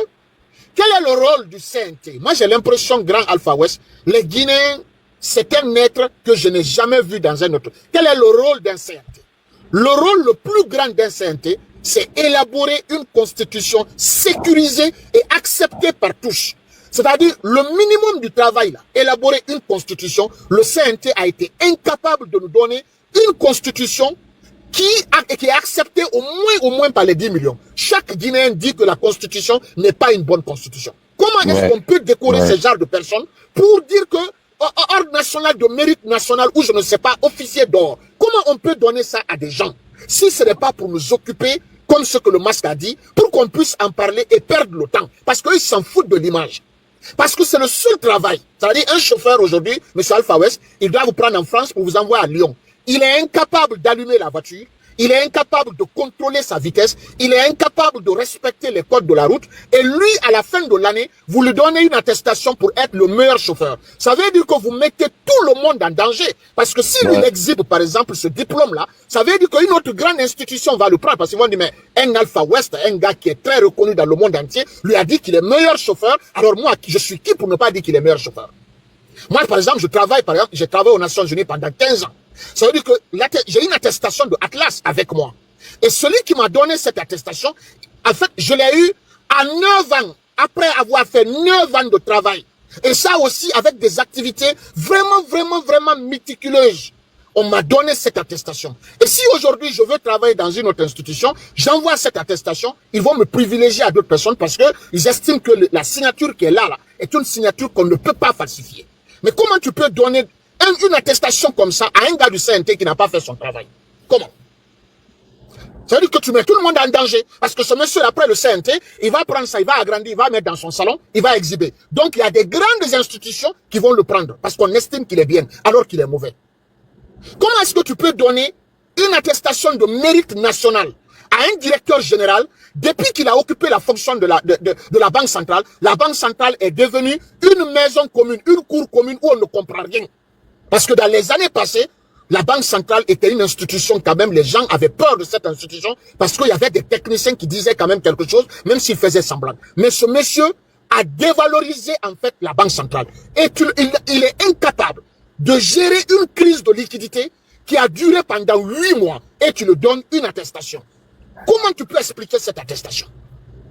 Quel est le rôle du CNT? Moi, j'ai l'impression, grand Alpha West, les Guinéens, c'est un être que je n'ai jamais vu dans un autre. Quel est le rôle d'un CNT? Le rôle le plus grand d'un CNT, c'est élaborer une constitution sécurisée et acceptée par tous. C'est-à-dire, le minimum du travail, là, élaborer une constitution, le CNT a été incapable de nous donner une constitution qui est acceptée au moins par les 10 millions. Chaque Guinéen dit que la constitution n'est pas une bonne constitution. Comment est-ce qu'on peut décorer ce genre de personnes pour dire que ordre national de mérite national ou je ne sais pas, officier d'or, comment on peut donner ça à des gens si ce n'est pas pour nous occuper comme ce que le masque a dit, pour qu'on puisse en parler et perdre le temps. Parce qu'ils s'en foutent de l'image. Parce que c'est le seul travail. C'est-à-dire, un chauffeur aujourd'hui, M. Alpha West, il doit vous prendre en France pour vous envoyer à Lyon. Il est incapable d'allumer la voiture. Il est incapable de contrôler sa vitesse. Il est incapable de respecter les codes de la route. Et lui, à la fin de l'année, vous lui donnez une attestation pour être le meilleur chauffeur. Ça veut dire que vous mettez tout le monde en danger. Parce que s'il exhibe, par exemple, ce diplôme-là, ça veut dire qu'une autre grande institution va le prendre. Parce qu'ils vont dire, mais un Alpha West, un gars qui est très reconnu dans le monde entier, lui a dit qu'il est meilleur chauffeur. Alors moi, je suis qui pour ne pas dire qu'il est meilleur chauffeur? Moi, par exemple, j'ai travaillé aux Nations Unies pendant 15 ans. Ça veut dire que j'ai une attestation de Atlas avec moi. Et celui qui m'a donné cette attestation, en fait, je l'ai eu à 9 ans, après avoir fait 9 ans de travail. Et ça aussi avec des activités vraiment méticuleuses. On m'a donné cette attestation. Et si aujourd'hui je veux travailler dans une autre institution, j'envoie cette attestation, ils vont me privilégier à d'autres personnes parce qu'ils estiment que la signature qui est là est une signature qu'on ne peut pas falsifier. Mais comment tu peux donner une attestation comme ça à un gars du CNT qui n'a pas fait son travail? Comment? Ça veut dire que tu mets tout le monde en danger. Parce que ce monsieur, après le CNT, il va prendre ça, il va agrandir, il va mettre dans son salon, il va exhiber. Donc il y a des grandes institutions qui vont le prendre parce qu'on estime qu'il est bien, alors qu'il est mauvais. Comment est-ce que tu peux donner une attestation de mérite national à un directeur général depuis qu'il a occupé la fonction de la Banque centrale? La Banque centrale est devenue une maison commune, une cour commune où on ne comprend rien. Parce que dans les années passées, la Banque centrale était une institution quand même, les gens avaient peur de cette institution parce qu'il y avait des techniciens qui disaient quand même quelque chose, même s'ils faisaient semblant. Mais ce monsieur a dévalorisé en fait la Banque centrale. Et il est incapable de gérer une crise de liquidité qui a duré pendant 8 mois et tu le donnes une attestation. Comment tu peux expliquer cette attestation?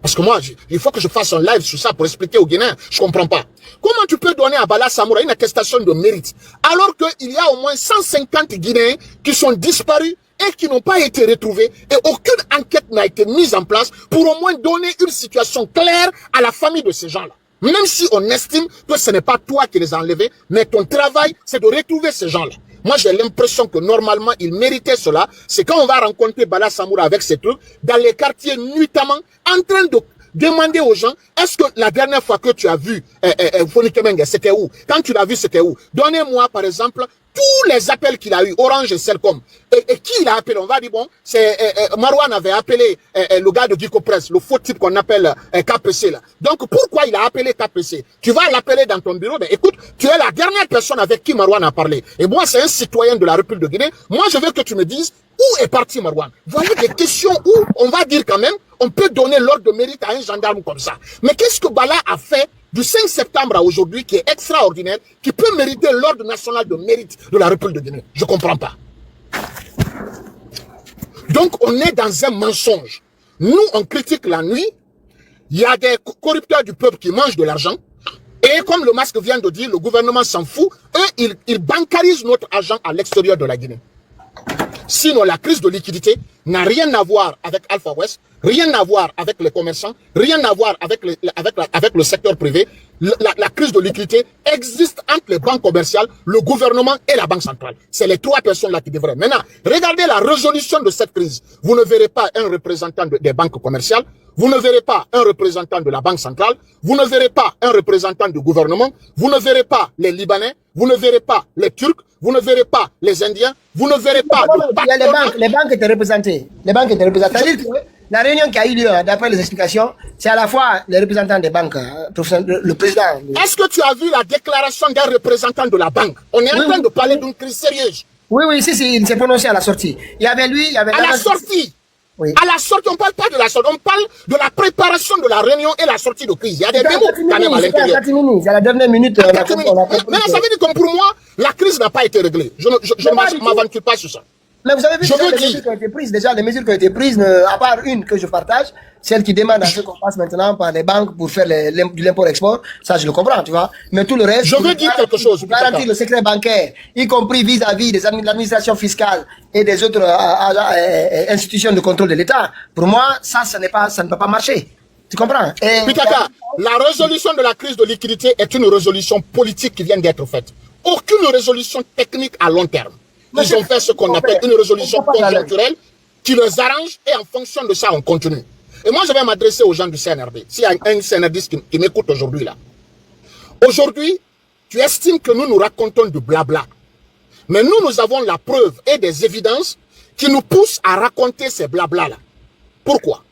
Parce que moi, il faut que je fasse un live sur ça pour expliquer aux Guinéens. Je comprends pas. Comment tu peux donner à Bala Samoura une attestation de mérite alors qu'il y a au moins 150 Guinéens qui sont disparus et qui n'ont pas été retrouvés et aucune enquête n'a été mise en place pour au moins donner une situation claire à la famille de ces gens-là. Même si on estime que ce n'est pas toi qui les as enlevés, mais ton travail, c'est de retrouver ces gens-là. Moi, j'ai l'impression que normalement, ils méritaient cela. C'est quand on va rencontrer Bala Samoura avec ces trucs, dans les quartiers nuitamment, en train de demander aux gens, est-ce que la dernière fois que tu as vu Foni Kemenge, c'était où? Quand tu l'as vu, c'était où? Donnez-moi, par exemple, tous les appels qu'il a eu, Orange et Celcom. Et qui il a appelé? On va dire, bon, c'est Marwan avait appelé le gars de Gico Press, le faux type qu'on appelle KPC là. Donc pourquoi il a appelé KPC? Tu vas l'appeler dans ton bureau, mais écoute, tu es la dernière personne avec qui Marwan a parlé. Et moi, c'est un citoyen de la République de Guinée. Moi, je veux que tu me dises où est parti Marwan. Voilà des questions où on va dire quand même, on peut donner l'ordre de mérite à un gendarme comme ça. Mais qu'est-ce que Bala a fait du 5 septembre à aujourd'hui qui est extraordinaire, qui peut mériter l'ordre national de mérite de la République de Guinée? Je comprends pas. Donc, on est dans un mensonge. Nous, on critique la nuit. Il y a des corrupteurs du peuple qui mangent de l'argent. Et comme le masque vient de dire, le gouvernement s'en fout. Eux, ils bancarisent notre argent à l'extérieur de la Guinée. Sinon, la crise de liquidité n'a rien à voir avec Alpha West, rien à voir avec les commerçants, rien à voir avec le secteur privé. La crise de liquidité existe entre les banques commerciales, le gouvernement et la Banque centrale. C'est les 3 personnes-là qui devraient. Maintenant, regardez la résolution de cette crise. Vous ne verrez pas un représentant des banques commerciales, vous ne verrez pas un représentant de la Banque centrale, vous ne verrez pas un représentant du gouvernement, vous ne verrez pas les Libanais, vous ne verrez pas les Turcs, vous ne verrez pas les Indiens, vous ne verrez pas... Il y a les banques étaient représentées. Les banques étaient représentées. C'est-à-dire que la réunion qui a eu lieu, d'après les explications, c'est à la fois les représentants des banques, le président... Est-ce que tu as vu la déclaration d'un représentant de la banque? On est en train de parler d'une crise sérieuse. Oui, si, il s'est prononcé à la sortie. Il y avait lui, il y avait... À la sortie. Oui. À la sortie, on ne parle pas de la sortie, on parle de la préparation de la réunion et la sortie de crise. Il y a des démos quand même à l'intérieur. C'est à la dernière minute. Mais ça veut dire que pour moi, la crise n'a pas été réglée. Je ne m'aventure pas sur ça. Mais vous avez vu les mesures qui ont été prises. Déjà, les mesures qui ont été prises, à part une que je partage, celle qui demande à ce qu'on passe maintenant par les banques pour faire de l'import-export. Ça, je le comprends, tu vois. Mais tout le reste. Je veux dire quelque chose. Garantir le secret bancaire, y compris vis-à-vis de l'administration fiscale et des autres institutions de contrôle de l'État. Pour moi, ça ne peut pas marcher. Tu comprends? Pitaka, la résolution de la crise de liquidité est une résolution politique qui vient d'être faite. Aucune résolution technique à long terme. Ils ont fait ce qu'on appelle une résolution conjoncturelle qui les arrange et en fonction de ça, on continue. Et moi, je vais m'adresser aux gens du CNRD. S'il y a un CNRDiste qui m'écoute aujourd'hui là. Aujourd'hui, tu estimes que nous racontons du blabla. Mais nous avons la preuve et des évidences qui nous poussent à raconter ces blabla là. Pourquoi?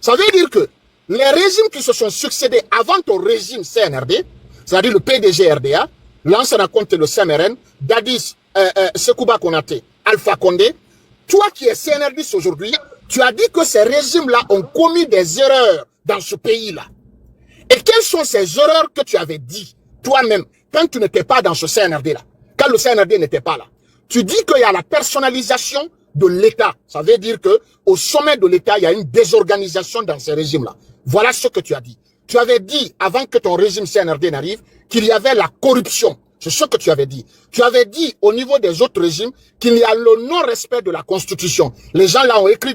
Ça veut dire que les régimes qui se sont succédés avant ton régime CNRD, c'est-à-dire le PDG RDA, l'ancien raconte le CMRN, Dadis, Sekouba Konaté, Alpha Condé, toi qui es CNRDiste aujourd'hui, tu as dit que ces régimes-là ont commis des erreurs dans ce pays-là. Et quelles sont ces erreurs que tu avais dit toi-même quand tu n'étais pas dans ce CNRD-là, quand le CNRD n'était pas là? Tu dis qu'il y a la personnalisation de l'État. Ça veut dire que au sommet de l'État, il y a une désorganisation dans ces régimes-là. Voilà ce que tu as dit. Tu avais dit, avant que ton régime CNRD n'arrive, qu'il y avait la corruption. C'est ce que tu avais dit. Tu avais dit au niveau des autres régimes qu'il y a le non-respect de la Constitution. Les gens là ont écrit